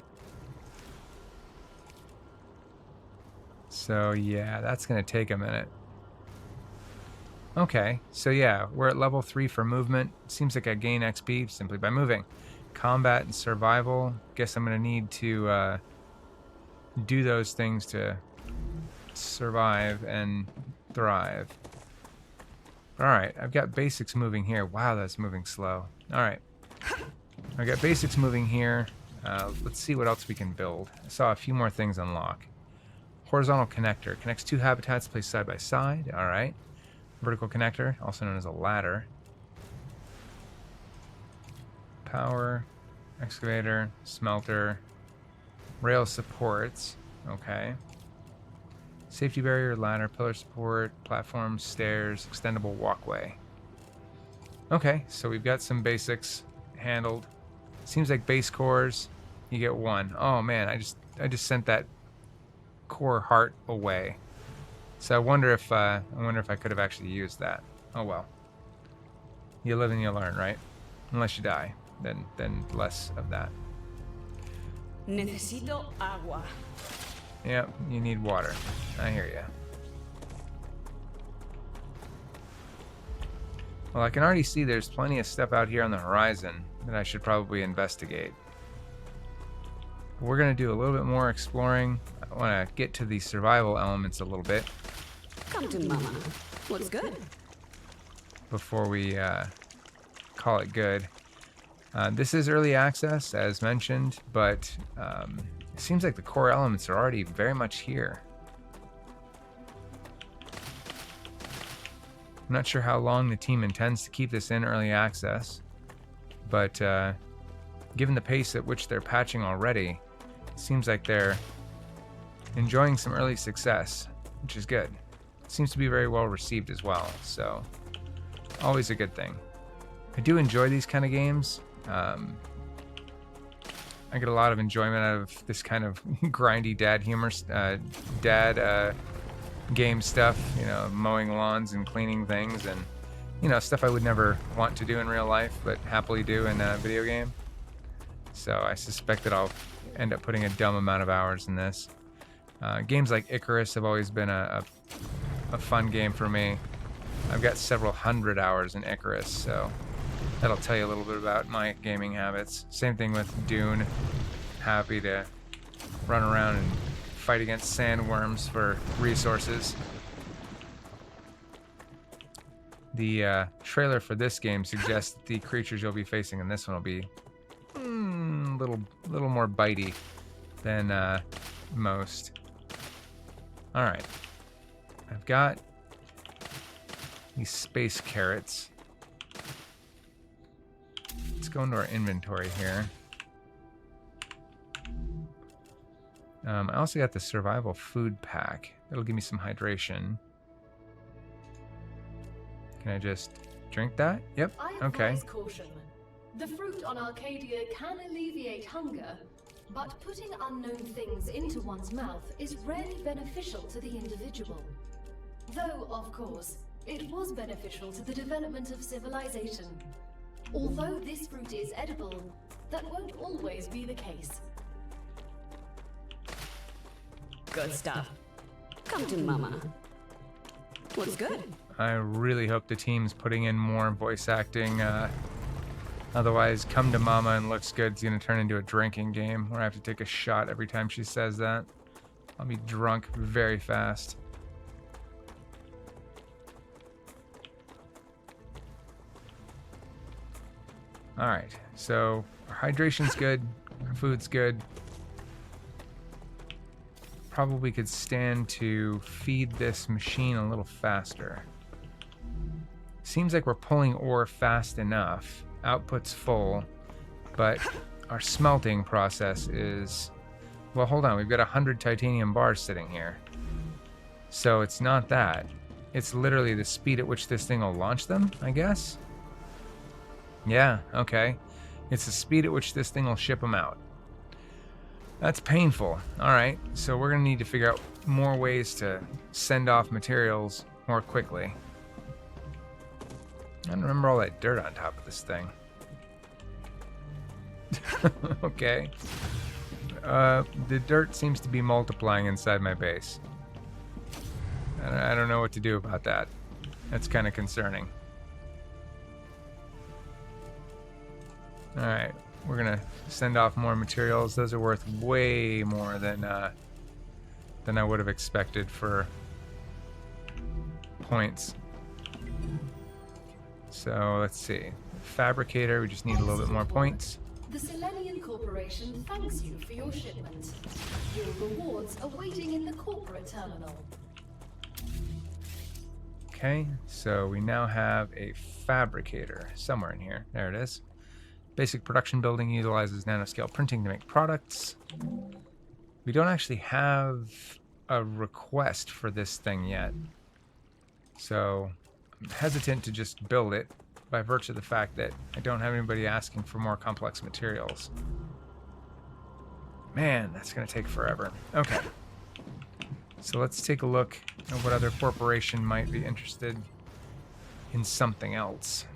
So yeah, that's gonna take a minute. Okay, so yeah, we're at level 3 for movement. Seems like I gain XP simply by moving. Combat and survival. Guess I'm gonna need to do those things to survive and thrive. Alright, I've got basics moving here. Wow, that's moving slow. Alright. I've got basics moving here. Let's see what else we can build. I saw a few more things unlock. Horizontal connector. Connects 2 habitats placed side by side. Alright. Vertical connector, also known as a ladder. Power. Excavator. Smelter. Rail supports. Okay. Safety barrier, ladder, pillar support, platform, stairs, extendable walkway. Okay, so we've got some basics handled. Seems like base cores, you get 1. Oh man, I just sent that core heart away. So I wonder if I could have actually used that. Oh well. You live and you learn, right? Unless you die, then less of that. Necesito agua. Yep, you need water. I hear ya. Well, I can already see there's plenty of stuff out here on the horizon that I should probably investigate. We're going to do a little bit more exploring. I want to get to the survival elements a little bit. Come to mama. Looks good. Before we call it good. This is early access, as mentioned, but it seems like the core elements are already very much here. I'm not sure how long the team intends to keep this in early access, but given the pace at which they're patching already, it seems like they're enjoying some early success, which is good. It seems to be very well received as well, so always a good thing. I do enjoy these kind of games. I get a lot of enjoyment out of this kind of grindy dad humor, game stuff, you know, mowing lawns and cleaning things, and, you know, stuff I would never want to do in real life, but happily do in a video game. So I suspect that I'll end up putting a dumb amount of hours in this. Games like Icarus have always been a fun game for me. I've got several hundred hours in Icarus, so that'll tell you a little bit about my gaming habits. Same thing with Dune. Happy to run around and fight against sandworms for resources. The trailer for this game suggests that the creatures you'll be facing in this one will be little more bitey than most. All right, I've got these space carrots. Let's go into our inventory here. I also got the survival food pack. That'll give me some hydration. Can I just drink that? Yep. Okay. Caution. The fruit on Arcadia can alleviate hunger, but putting unknown things into one's mouth is rarely beneficial to the individual. Though, of course, it was beneficial to the development of civilization. Although this fruit is edible, that won't always be the case. Good stuff. Come to Mama. Looks good. I really hope the team's putting in more voice acting. Otherwise, Come to Mama and Looks Good is going to turn into a drinking game where I have to take a shot every time she says that. I'll be drunk very fast. Alright, so our hydration's good, our food's good. Probably could stand to feed this machine a little faster. Seems like we're pulling ore fast enough. Output's full, but our smelting process is... Well, hold on, we've got 100 titanium bars sitting here. So it's not that. It's literally the speed at which this thing will launch them, I guess? Yeah, okay. It's the speed at which this thing will ship them out. That's painful. Alright, so we're going to need to figure out more ways to send off materials more quickly. I don't remember all that dirt on top of this thing. Okay. The dirt seems to be multiplying inside my base. I don't know what to do about that. That's kind of concerning. Alright, we're gonna send off more materials. Those are worth way more than I would have expected for points. So let's see. Fabricator, we just need a little bit more points. The Selenian Corporation thanks you for your shipment. Your rewards are waiting in the corporate terminal. Okay, so we now have a fabricator somewhere in here. There it is. Basic production building utilizes nanoscale printing to make products. We don't actually have a request for this thing yet. So I'm hesitant to just build it by virtue of the fact that I don't have anybody asking for more complex materials. Man, that's going to take forever. Okay. So let's take a look at what other corporation might be interested in something else.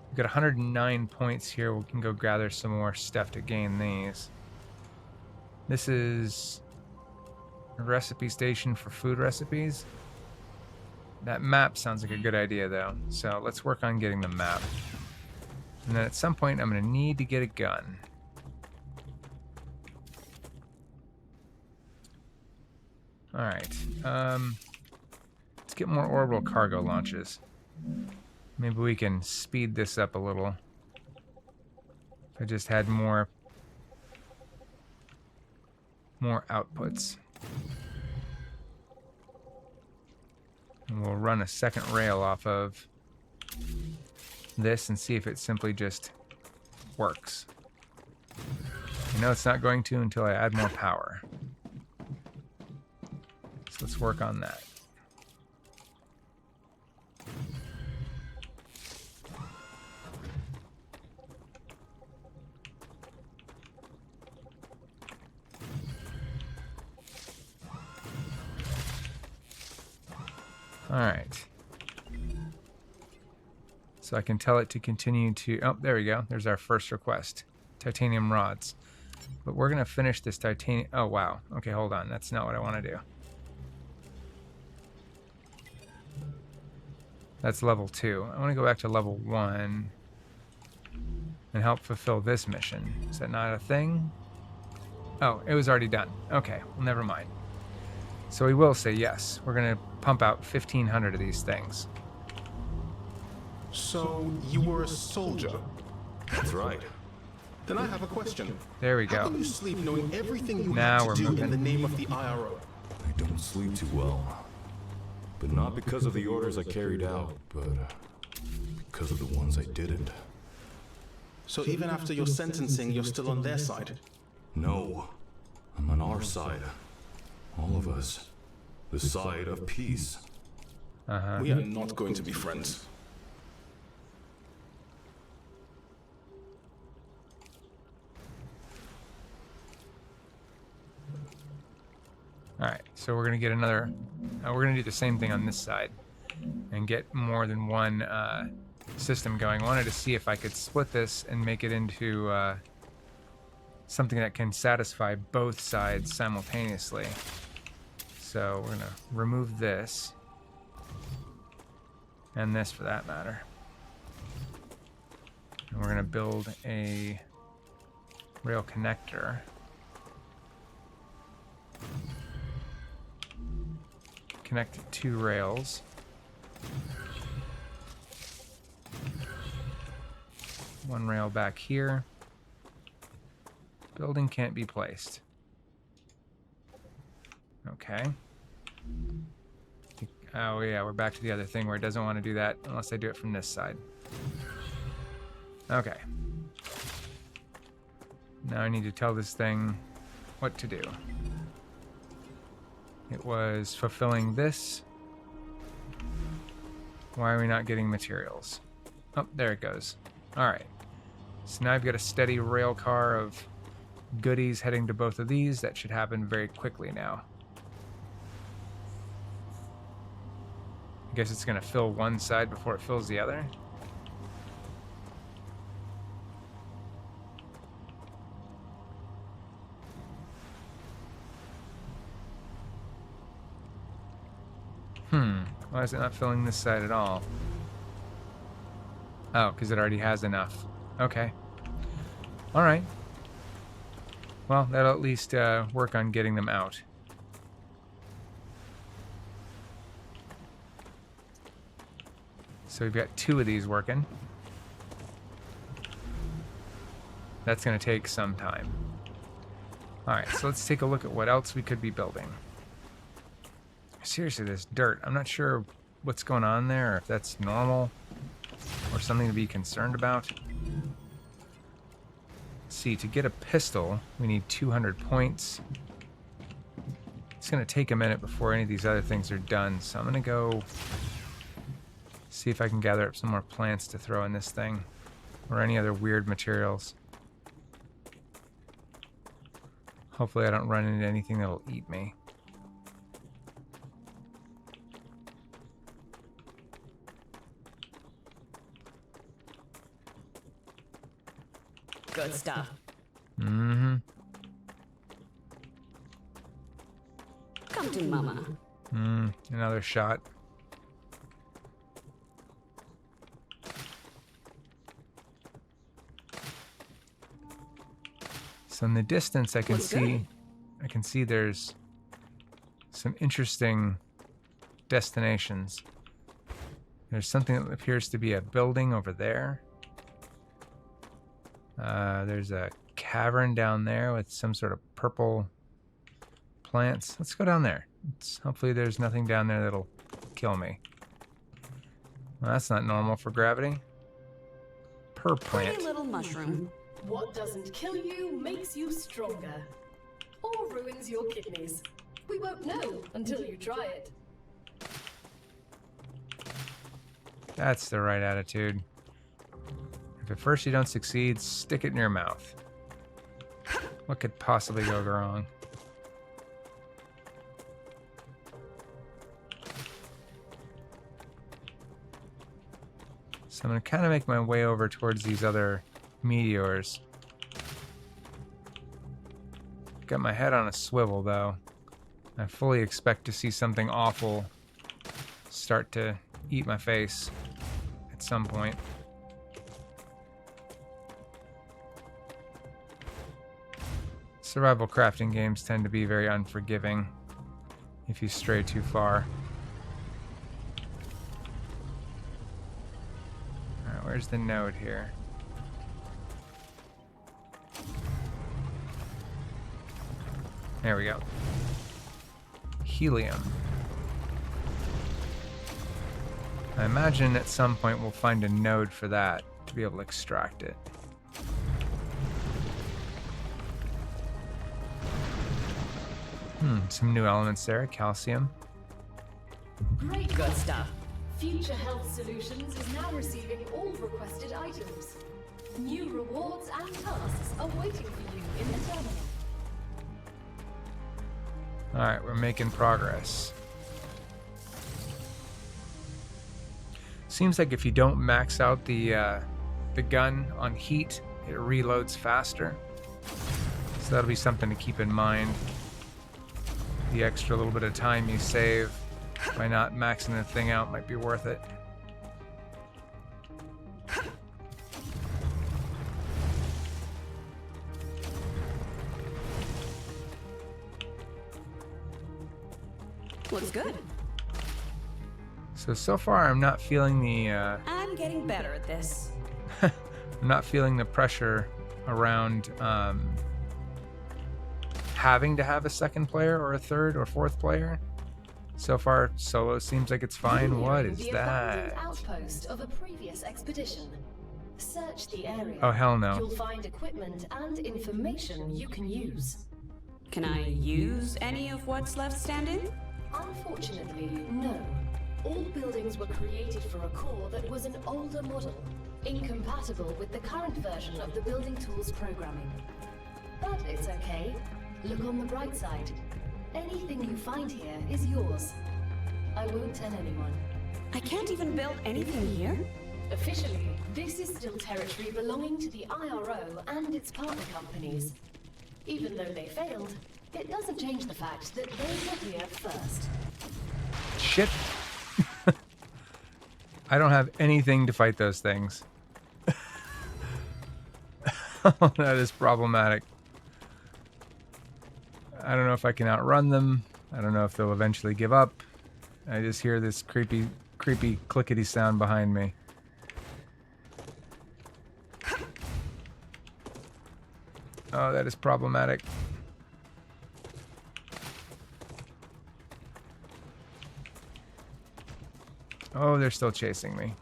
We've got 109 points here. We can go gather some more stuff to gain these. This is a recipe station for food recipes. That map sounds like a good idea, though. So let's work on getting the map. And then at some point, I'm going to need to get a gun. Alright. Let's get more orbital cargo launches. Maybe we can speed this up a little. If I just had more outputs. And we'll run a second rail off of this and see if it simply just works. I know it's not going to until I add more power. So let's work on that. Alright. So I can tell it to continue to... Oh, there we go. There's our first request. Titanium rods. But we're going to finish this titanium... Oh, wow. Okay, hold on. That's not what I want to do. That's level 2. I want to go back to level 1 and help fulfill this mission. Is that not a thing? Oh, it was already done. Okay, well, never mind. So we will say yes. We're going to pump out 1,500 of these things. So, you were a soldier? That's right. Then I have a question. There we How go. can you sleep knowing everything you Now have we're to do moving. in the name of the IRO? I don't sleep too well. But not because of the orders I carried out, but because of the ones I didn't. So even after your sentencing, you're still on their side? No, I'm on our side. All of us. The side of peace. Uh-huh. We are not going to be friends. Alright, so we're going to get another... we're going to do the same thing on this side and get more than one system going. I wanted to see if I could split this and make it into something that can satisfy both sides simultaneously. So we're going to remove this and this for that matter. And we're going to build a rail connector. Connect 2 rails. One rail back here. Building can't be placed. Okay. Oh yeah, we're back to the other thing where it doesn't want to do that unless I do it from this side. Okay. Now I need to tell this thing what to do. It was fulfilling this. Why are we not getting materials? Oh, there it goes. Alright. So now I've got a steady rail car of goodies heading to both of these. That should happen very quickly now. I guess it's going to fill one side before it fills the other. Why is it not filling this side at all? Oh, because it already has enough. Okay. Alright. Well, that'll at least work on getting them out. So we've got 2 of these working. That's going to take some time. Alright, so let's take a look at what else we could be building. Seriously, this dirt. I'm not sure what's going on there, or if that's normal, or something to be concerned about. Let's see, to get a pistol, we need 200 points. It's going to take a minute before any of these other things are done, so I'm going to go see if I can gather up some more plants to throw in this thing, or any other weird materials. Hopefully I don't run into anything that'll eat me. Good stuff. Mm-hmm. Come to Mama. Another shot. So in the distance I can Looks see there's some interesting destinations. There's something that appears to be a building over there. There's a cavern down there with some sort of purple plants. Let's go down there. Hopefully there's nothing down there that'll kill me. Well, that's not normal for gravity. Per plant. Pretty little mushroom. What doesn't kill you makes you stronger. Or ruins your kidneys. We won't know until you try it. That's the right attitude. If at first you don't succeed, stick it in your mouth. What could possibly go wrong? So I'm going to kind of make my way over towards these other meteors. Got my head on a swivel, though. I fully expect to see something awful start to eat my face at some point. Survival crafting games tend to be very unforgiving if you stray too far. Alright, where's the node here? There we go. Helium. I imagine at some point we'll find a node for that to be able to extract it. Some new elements there. Calcium. Great Good stuff. Future Health Solutions is now receiving all requested items. New rewards and tasks are waiting for you in the terminal. Alright, we're making progress. Seems like if you don't max out the gun on heat, it reloads faster. So that'll be something to keep in mind. The extra little bit of time you save by not maxing the thing out might be worth it. Looks good. So far I'm not feeling the I'm getting better at this. I'm not feeling the pressure around having to have a second player or a third or fourth player. So far, solo seems like it's fine. What is The that? abandoned outpost of a previous expedition. Search the area. Oh, hell no. You'll find equipment and information you can use. Can I use any of what's left standing? Unfortunately, no. All buildings were created for a core that was an older model, incompatible with the current version of the building tools programming. But it's okay. Look on the bright side. Anything you find here is yours. I won't tell anyone. I can't even build anything here? Officially, this is still territory belonging to the IRO and its partner companies. Even though they failed, it doesn't change the fact that they were here first. Shit. I don't have anything to fight those things. That is problematic. I don't know if I can outrun them. I don't know if they'll eventually give up. I just hear this creepy clickety sound behind me. Oh, that is problematic. Oh, they're still chasing me.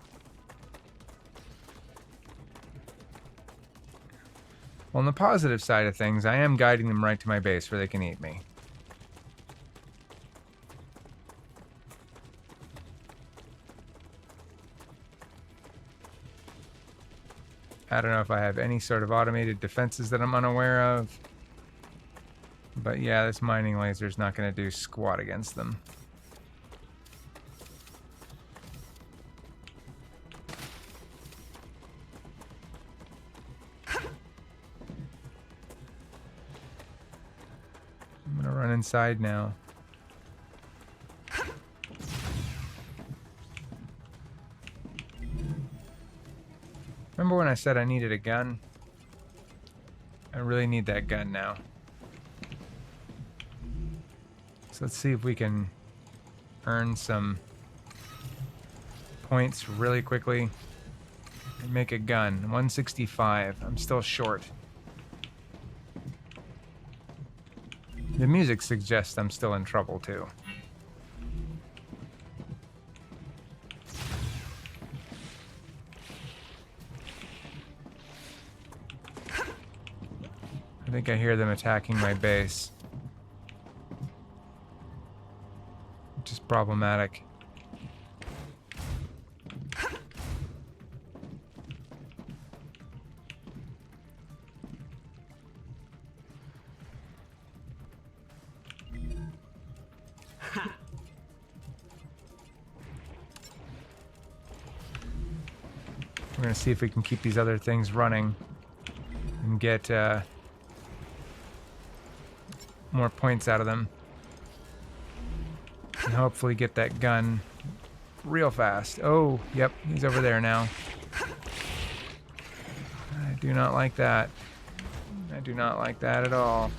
Well, on the positive side of things, I am guiding them right to my base where they can eat me. I don't know if I have any sort of automated defenses that I'm unaware of. But yeah, this mining laser is not going to do squat against them. I'm going to run inside now. Remember when I said I needed a gun? I really need that gun now. So let's see if we can earn some points really quickly and make a gun. 165. I'm still short. The music suggests I'm still in trouble too. I think I hear them attacking my base. Which is problematic. We're going to see if we can keep these other things running and get more points out of them. And hopefully get that gun real fast. Oh, yep, he's over there now. I do not like that. I do not like that at all.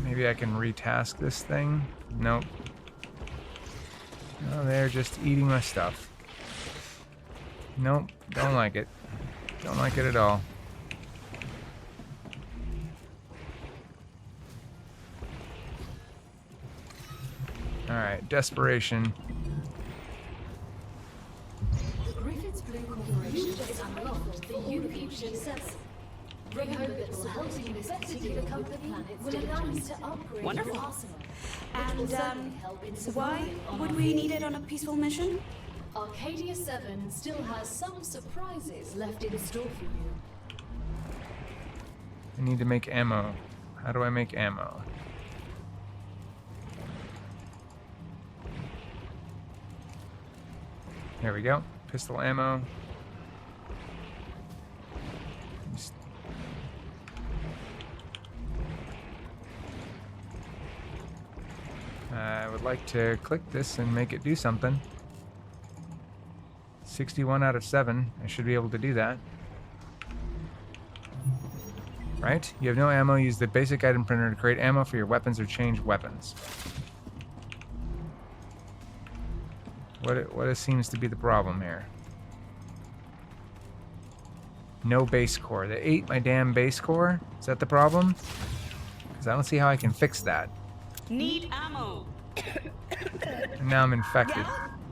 Maybe I can retask this thing? Nope. Oh, they're just eating my stuff. Nope, don't like it. Don't like it at all. Alright, desperation. Griffith's Blue Corporation just unlocked the UP success. Bring home that will help you effectively become the planet's will allow you to upgrade Wonderful. your arsenal. And, why would we need it on a peaceful mission? Arcadia 7 still has some surprises left in store for you. I need to make ammo. How do I make ammo? There we go. Pistol ammo. I would like to click this and make it do something. 61 out of 7. I should be able to do that. Right? You have no ammo. Use the basic item printer to create ammo for your weapons or change weapons. What seems to be the problem here? No base core. They ate my damn base core? Is that the problem? Because I don't see how I can fix that. Need ammo. And now I'm infected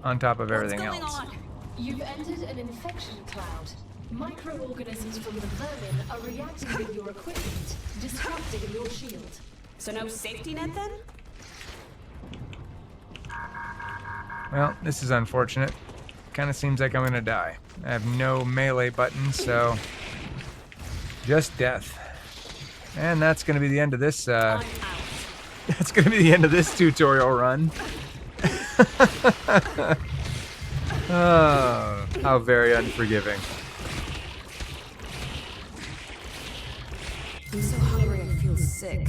on top of everything What's going else. on? You've entered an infection cloud. Microorganisms from the vermin are reacting with your equipment, disrupting your shield. So no safety net then? Well, this is unfortunate. Kind of seems like I'm gonna die. I have no melee button, so just death. And that's gonna be the end of this. I'm out. That's gonna be the end of this tutorial run. Oh, how very unforgiving. I'm so hungry I feel sick.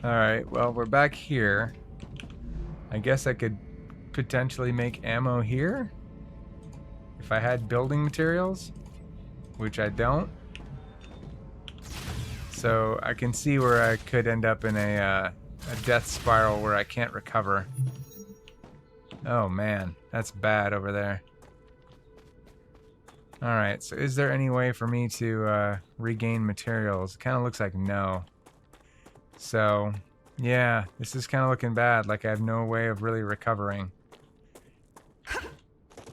Alright, well, we're back here. I guess I could potentially make ammo here? If I had building materials? Which I don't. So I can see where I could end up in a death spiral where I can't recover. Oh man, that's bad over there. Alright, so is there any way for me to regain materials? It kind of looks like no. So, yeah, this is kind of looking bad, like I have no way of really recovering.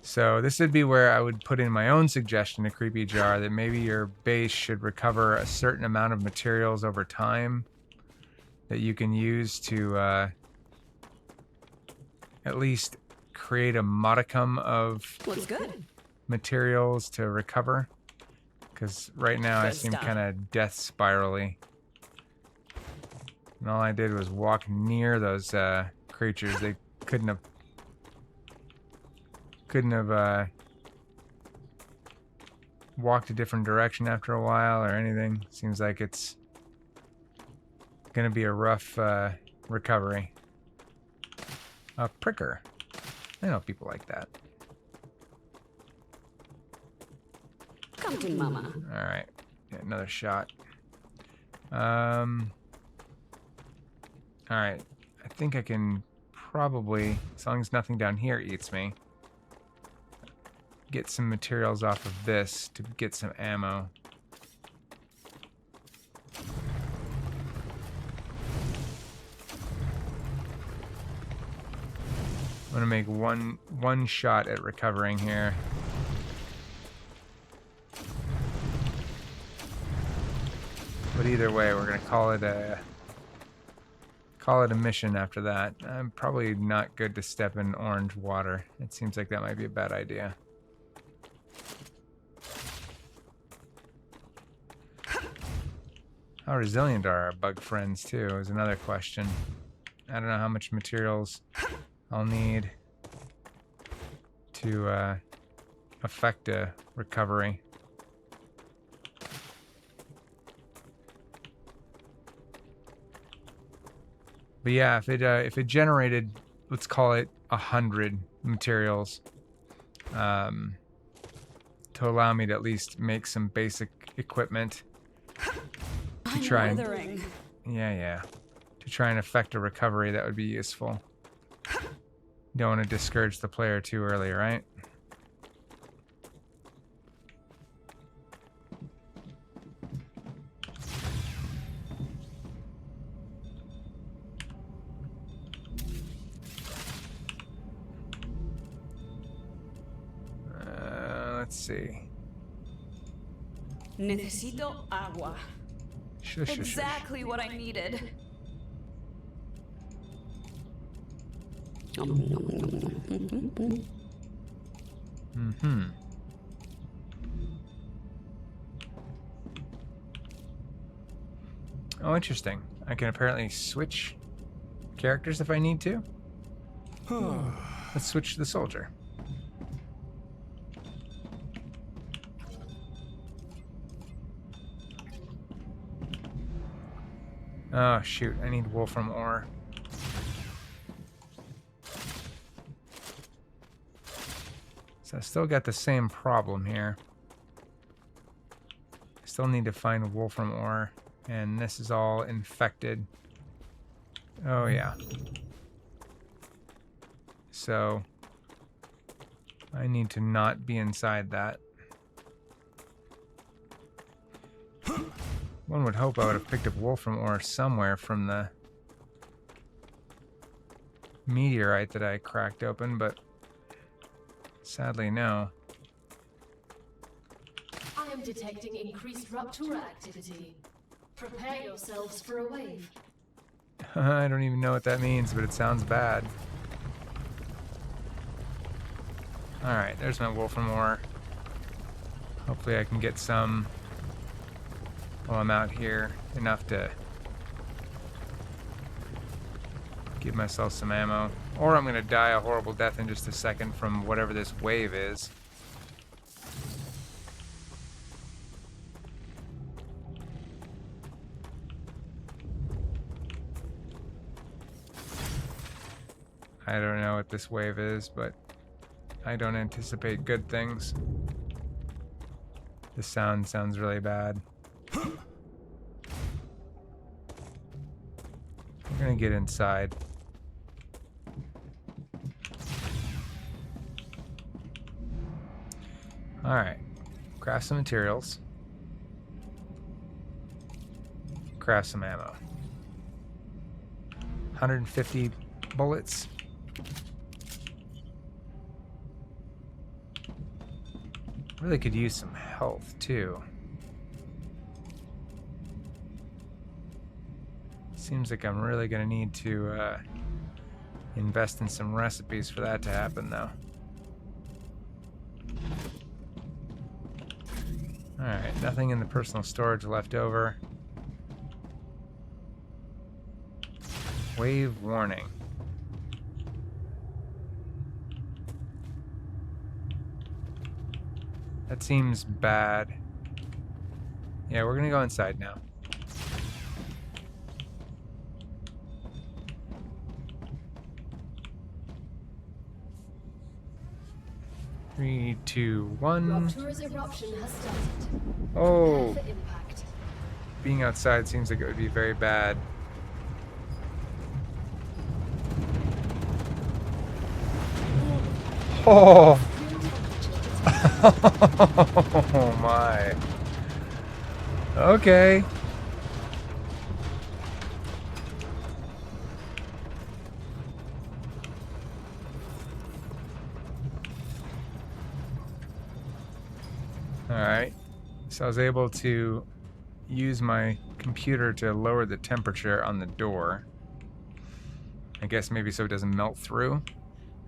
So this would be where I would put in my own suggestion to Creepy Jar that maybe your base should recover a certain amount of materials over time that you can use to at least create a modicum of Looks good. materials to recover. Because right now I Good seem stuff. kind of death spirally. And all I did was walk near those creatures. They couldn't have walked a different direction after a while or anything. Seems like it's gonna be a rough recovery. A pricker. I know people like that. Come to mama. Alright. Yeah, another shot. Alright. I think I can probably, as long as nothing down here eats me, get some materials off of this to get some ammo. I'm gonna make one shot at recovering here. But either way, we're gonna call it a mission after that. I'm probably not good to step in orange water. It seems like that might be a bad idea. How resilient are our bug friends, too, is another question. I don't know how much materials I'll need to affect a recovery. But yeah, if it generated, let's call it 100 materials, to allow me to at least make some basic equipment to try and to try and affect a recovery, that would be useful. Don't want to discourage the player too early, right? Let's see. Necesito agua. Shush. Exactly what I needed. Oh, interesting. I can apparently switch characters if I need to. Let's switch to the soldier. Oh, shoot. I need wolfram ore. So I still got the same problem here. I still need to find wolfram ore. And this is all infected. Oh, yeah. So I need to not be inside that. One would hope I would have picked up wolfram ore somewhere from the meteorite that I cracked open, but sadly, no. I am detecting increased Rupture activity. Prepare yourselves for a wave. I don't even know what that means, but it sounds bad. Alright, there's my wolfram ore. Hopefully I can get some while I'm out here, enough to give myself some ammo. Or I'm gonna die a horrible death in just a second from whatever this wave is. I don't know what this wave is, but I don't anticipate good things. The sound sounds really bad. We're gonna get inside. Alright. Craft some materials. Craft some ammo. 150 bullets. Really could use some health too. Seems like I'm really gonna need to invest in some recipes for that to happen, though. Alright, nothing in the personal storage left over. Wave warning. That seems bad. Yeah, we're gonna go inside now. Three, two, one. Rupture's eruption has started. Oh, Prepare for impact. being outside seems like it would be very bad. Oh. Oh my. Okay. Alright. So I was able to use my computer to lower the temperature on the door. I guess maybe so it doesn't melt through.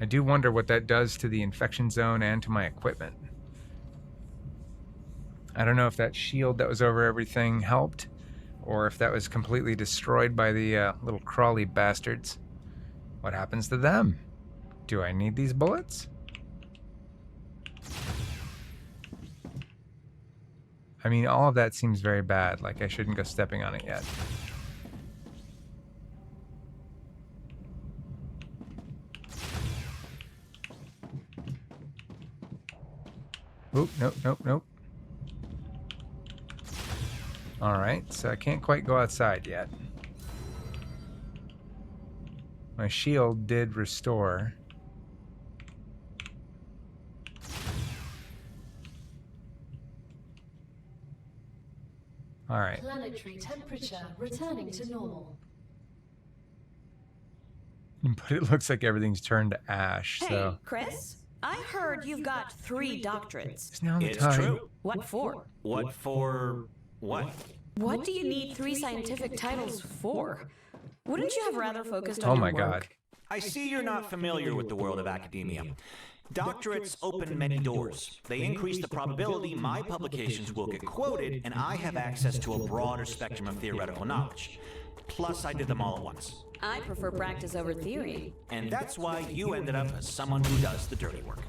I do wonder what that does to the infection zone and to my equipment. I don't know if that shield that was over everything helped, or if that was completely destroyed by the little crawly bastards. What happens to them? Do I need these bullets? I mean, all of that seems very bad, like I shouldn't go stepping on it yet. Oop, nope, nope, nope. Alright, so I can't quite go outside yet. My shield did restore. Alright. Planetary temperature returning to normal. But it looks like everything's turned to ash, Hey, so... Chris, I heard you've got 3 doctorates. Is now the It's time? true. What for? What for what? What do you need 3 scientific titles for? Wouldn't you have rather focused on Oh your my work? god. I see you're not familiar with the world of academia. Doctorates open many doors. They increase the probability my publications will get quoted, and I have access to a broader spectrum of theoretical knowledge. Plus, I did them all at once. I prefer practice over theory. And that's why you ended up as someone who does the dirty work.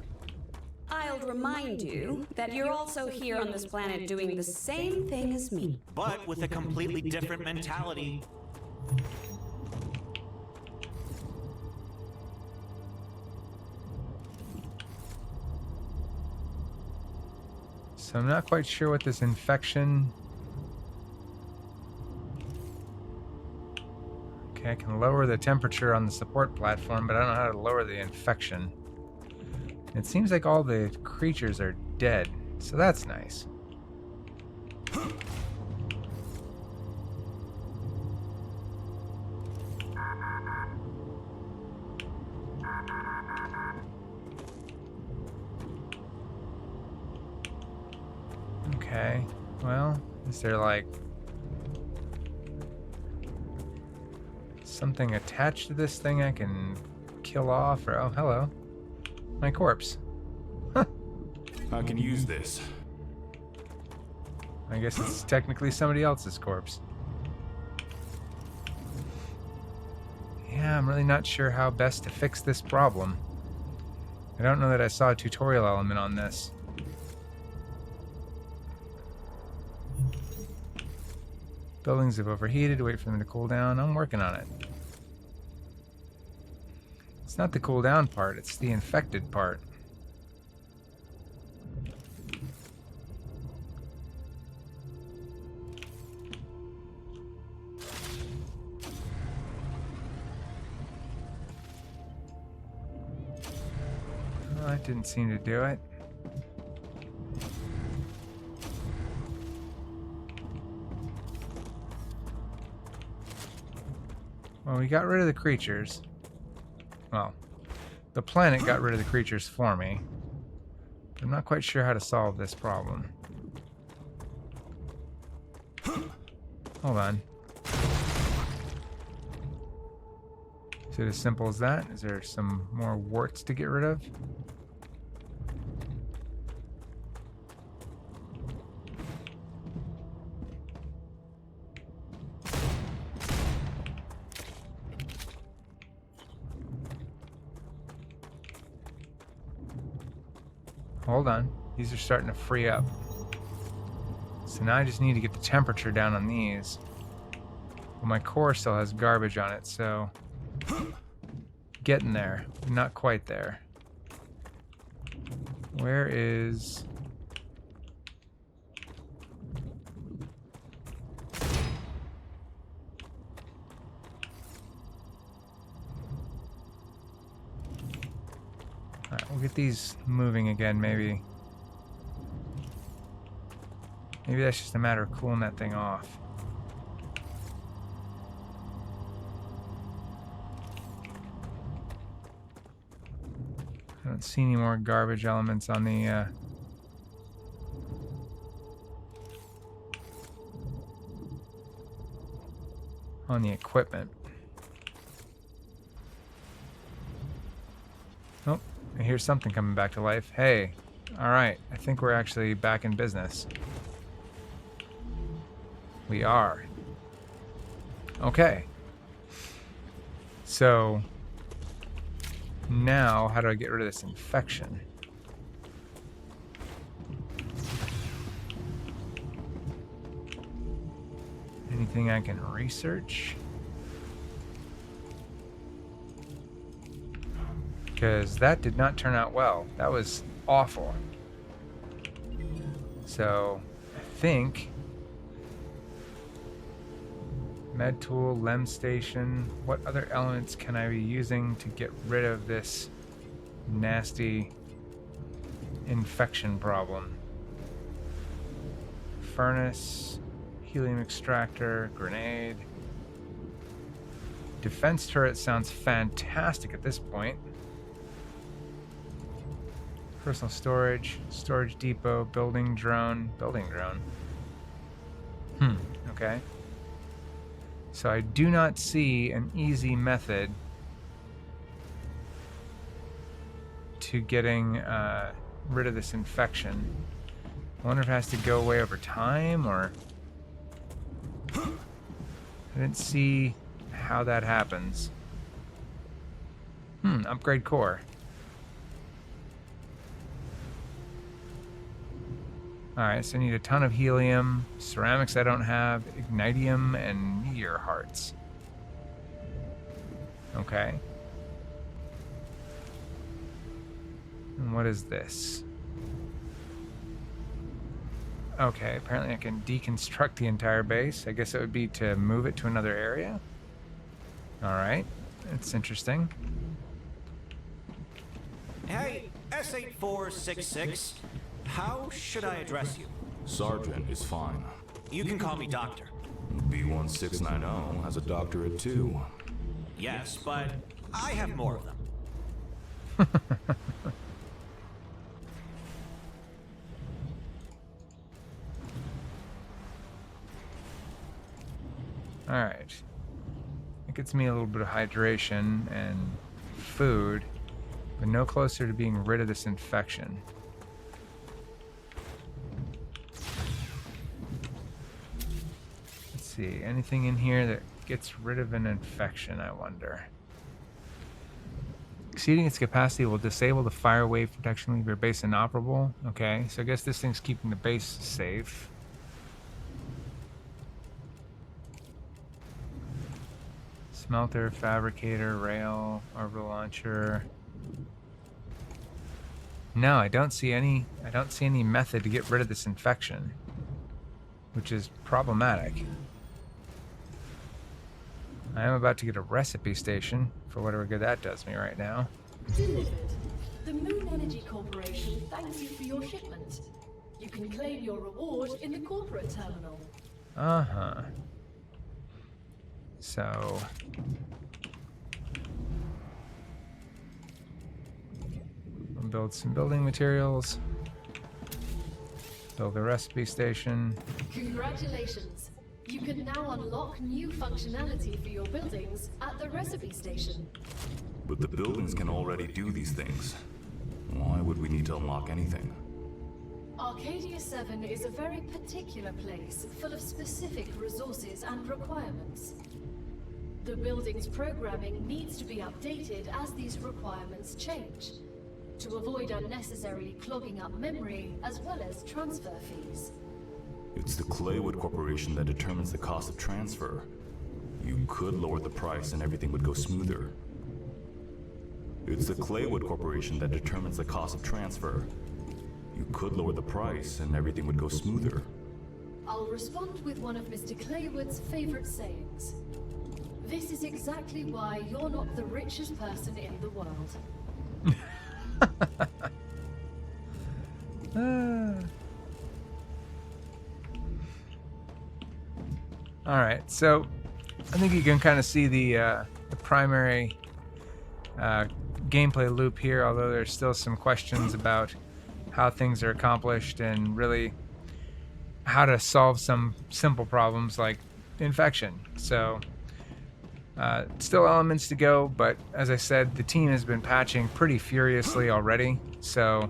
I'll remind you that you're also here on this planet doing the same thing as me. But with a completely different mentality. So I'm not quite sure what this infection... Okay, I can lower the temperature on the support platform, but I don't know how to lower the infection. It seems like all the creatures are dead, so that's nice. Okay, well, is there like something attached to this thing I can kill off? Or, oh, hello. My corpse. Huh. I can use this. I guess it's technically somebody else's corpse. Yeah, I'm really not sure how best to fix this problem. I don't know that I saw a tutorial element on this. Buildings have overheated. Wait for them to cool down. I'm working on it. It's not the cool down part, it's the infected part. Well, that didn't seem to do it. Well, we got rid of the creatures. Well, the planet got rid of the creatures for me. I'm not quite sure how to solve this problem. Hold on. Is it as simple as that? Is there some more warts to get rid of? Hold on. These are starting to free up. So now I just need to get the temperature down on these. Well, my core still has garbage on it, so... Getting there. Not quite there. Where is... Alright, we'll get these moving again, maybe. Maybe that's just a matter of cooling that thing off. I don't see any more garbage elements on the, on the equipment. Oh, I hear something coming back to life. Hey, alright, I think we're actually back in business. We are. Okay. So, now, how do I get rid of this infection? Anything I can research? Because that did not turn out well. That was awful. So, I think med tool, lem station. What other elements can I be using to get rid of this nasty infection problem? Furnace, helium extractor, grenade. Defense turret sounds fantastic at this point. Personal storage, storage depot, building drone. Okay. So I do not see an easy method to getting rid of this infection. I wonder if it has to go away over time, or... I didn't see how that happens. Upgrade core. Alright, so I need a ton of helium, ceramics I don't have, ignitium, and meteor hearts. Okay. And what is this? Okay, apparently I can deconstruct the entire base. I guess it would be to move it to another area. Alright, that's interesting. Hey, S8466. How should I address you? Sergeant is fine. You can call me Doctor. B1690 has a doctorate too. Yes, but I have more of them. Alright. It gets me a little bit of hydration and food, but no closer to being rid of this infection. Let's see, anything in here that gets rid of an infection, I wonder. Exceeding its capacity will disable the fire wave protection, leave your base inoperable. Okay, so I guess this thing's keeping the base safe. Smelter, fabricator, rail, orbital launcher. No, I don't see any method to get rid of this infection, which is problematic. I am about to get a recipe station for whatever good that does me right now. Delivered. The Moon Energy Corporation thanks you for your shipment. You can claim your reward in the corporate terminal. Uh-huh. So... we'll build some building materials. Build a recipe station. Congratulations. You can now unlock new functionality for your buildings at the recipe station. But the buildings can already do these things. Why would we need to unlock anything? Arcadia 7 is a very particular place, full of specific resources and requirements. The building's programming needs to be updated as these requirements change, to avoid unnecessarily clogging up memory as well as transfer fees. It's the Claywood Corporation that determines the cost of transfer. You could lower the price and everything would go smoother. It's the Claywood Corporation that determines the cost of transfer. You could lower the price and everything would go smoother. I'll respond with one of Mr. Claywood's favorite sayings. This is exactly why you're not the richest person in the world. Alright, so I think you can kind of see the primary gameplay loop here, although there's still some questions about how things are accomplished and really how to solve some simple problems like infection. So Still elements to go, but as I said, the team has been patching pretty furiously already, so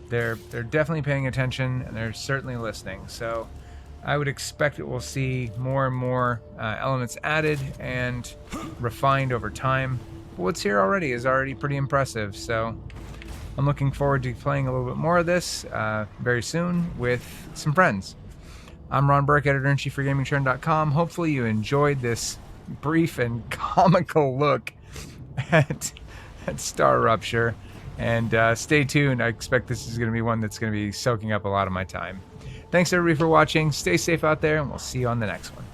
they're definitely paying attention and they're certainly listening. So I would expect that we'll see more and more elements added and refined over time. But what's here already is already pretty impressive, so I'm looking forward to playing a little bit more of this very soon with some friends. I'm Ron Burke, editor-in-chief for Gamingtrend.com. Hopefully you enjoyed this brief and comical look at StarRupture. And stay tuned. I expect this is going to be one that's going to be soaking up a lot of my time. Thanks everybody for watching. Stay safe out there, and we'll see you on the next one.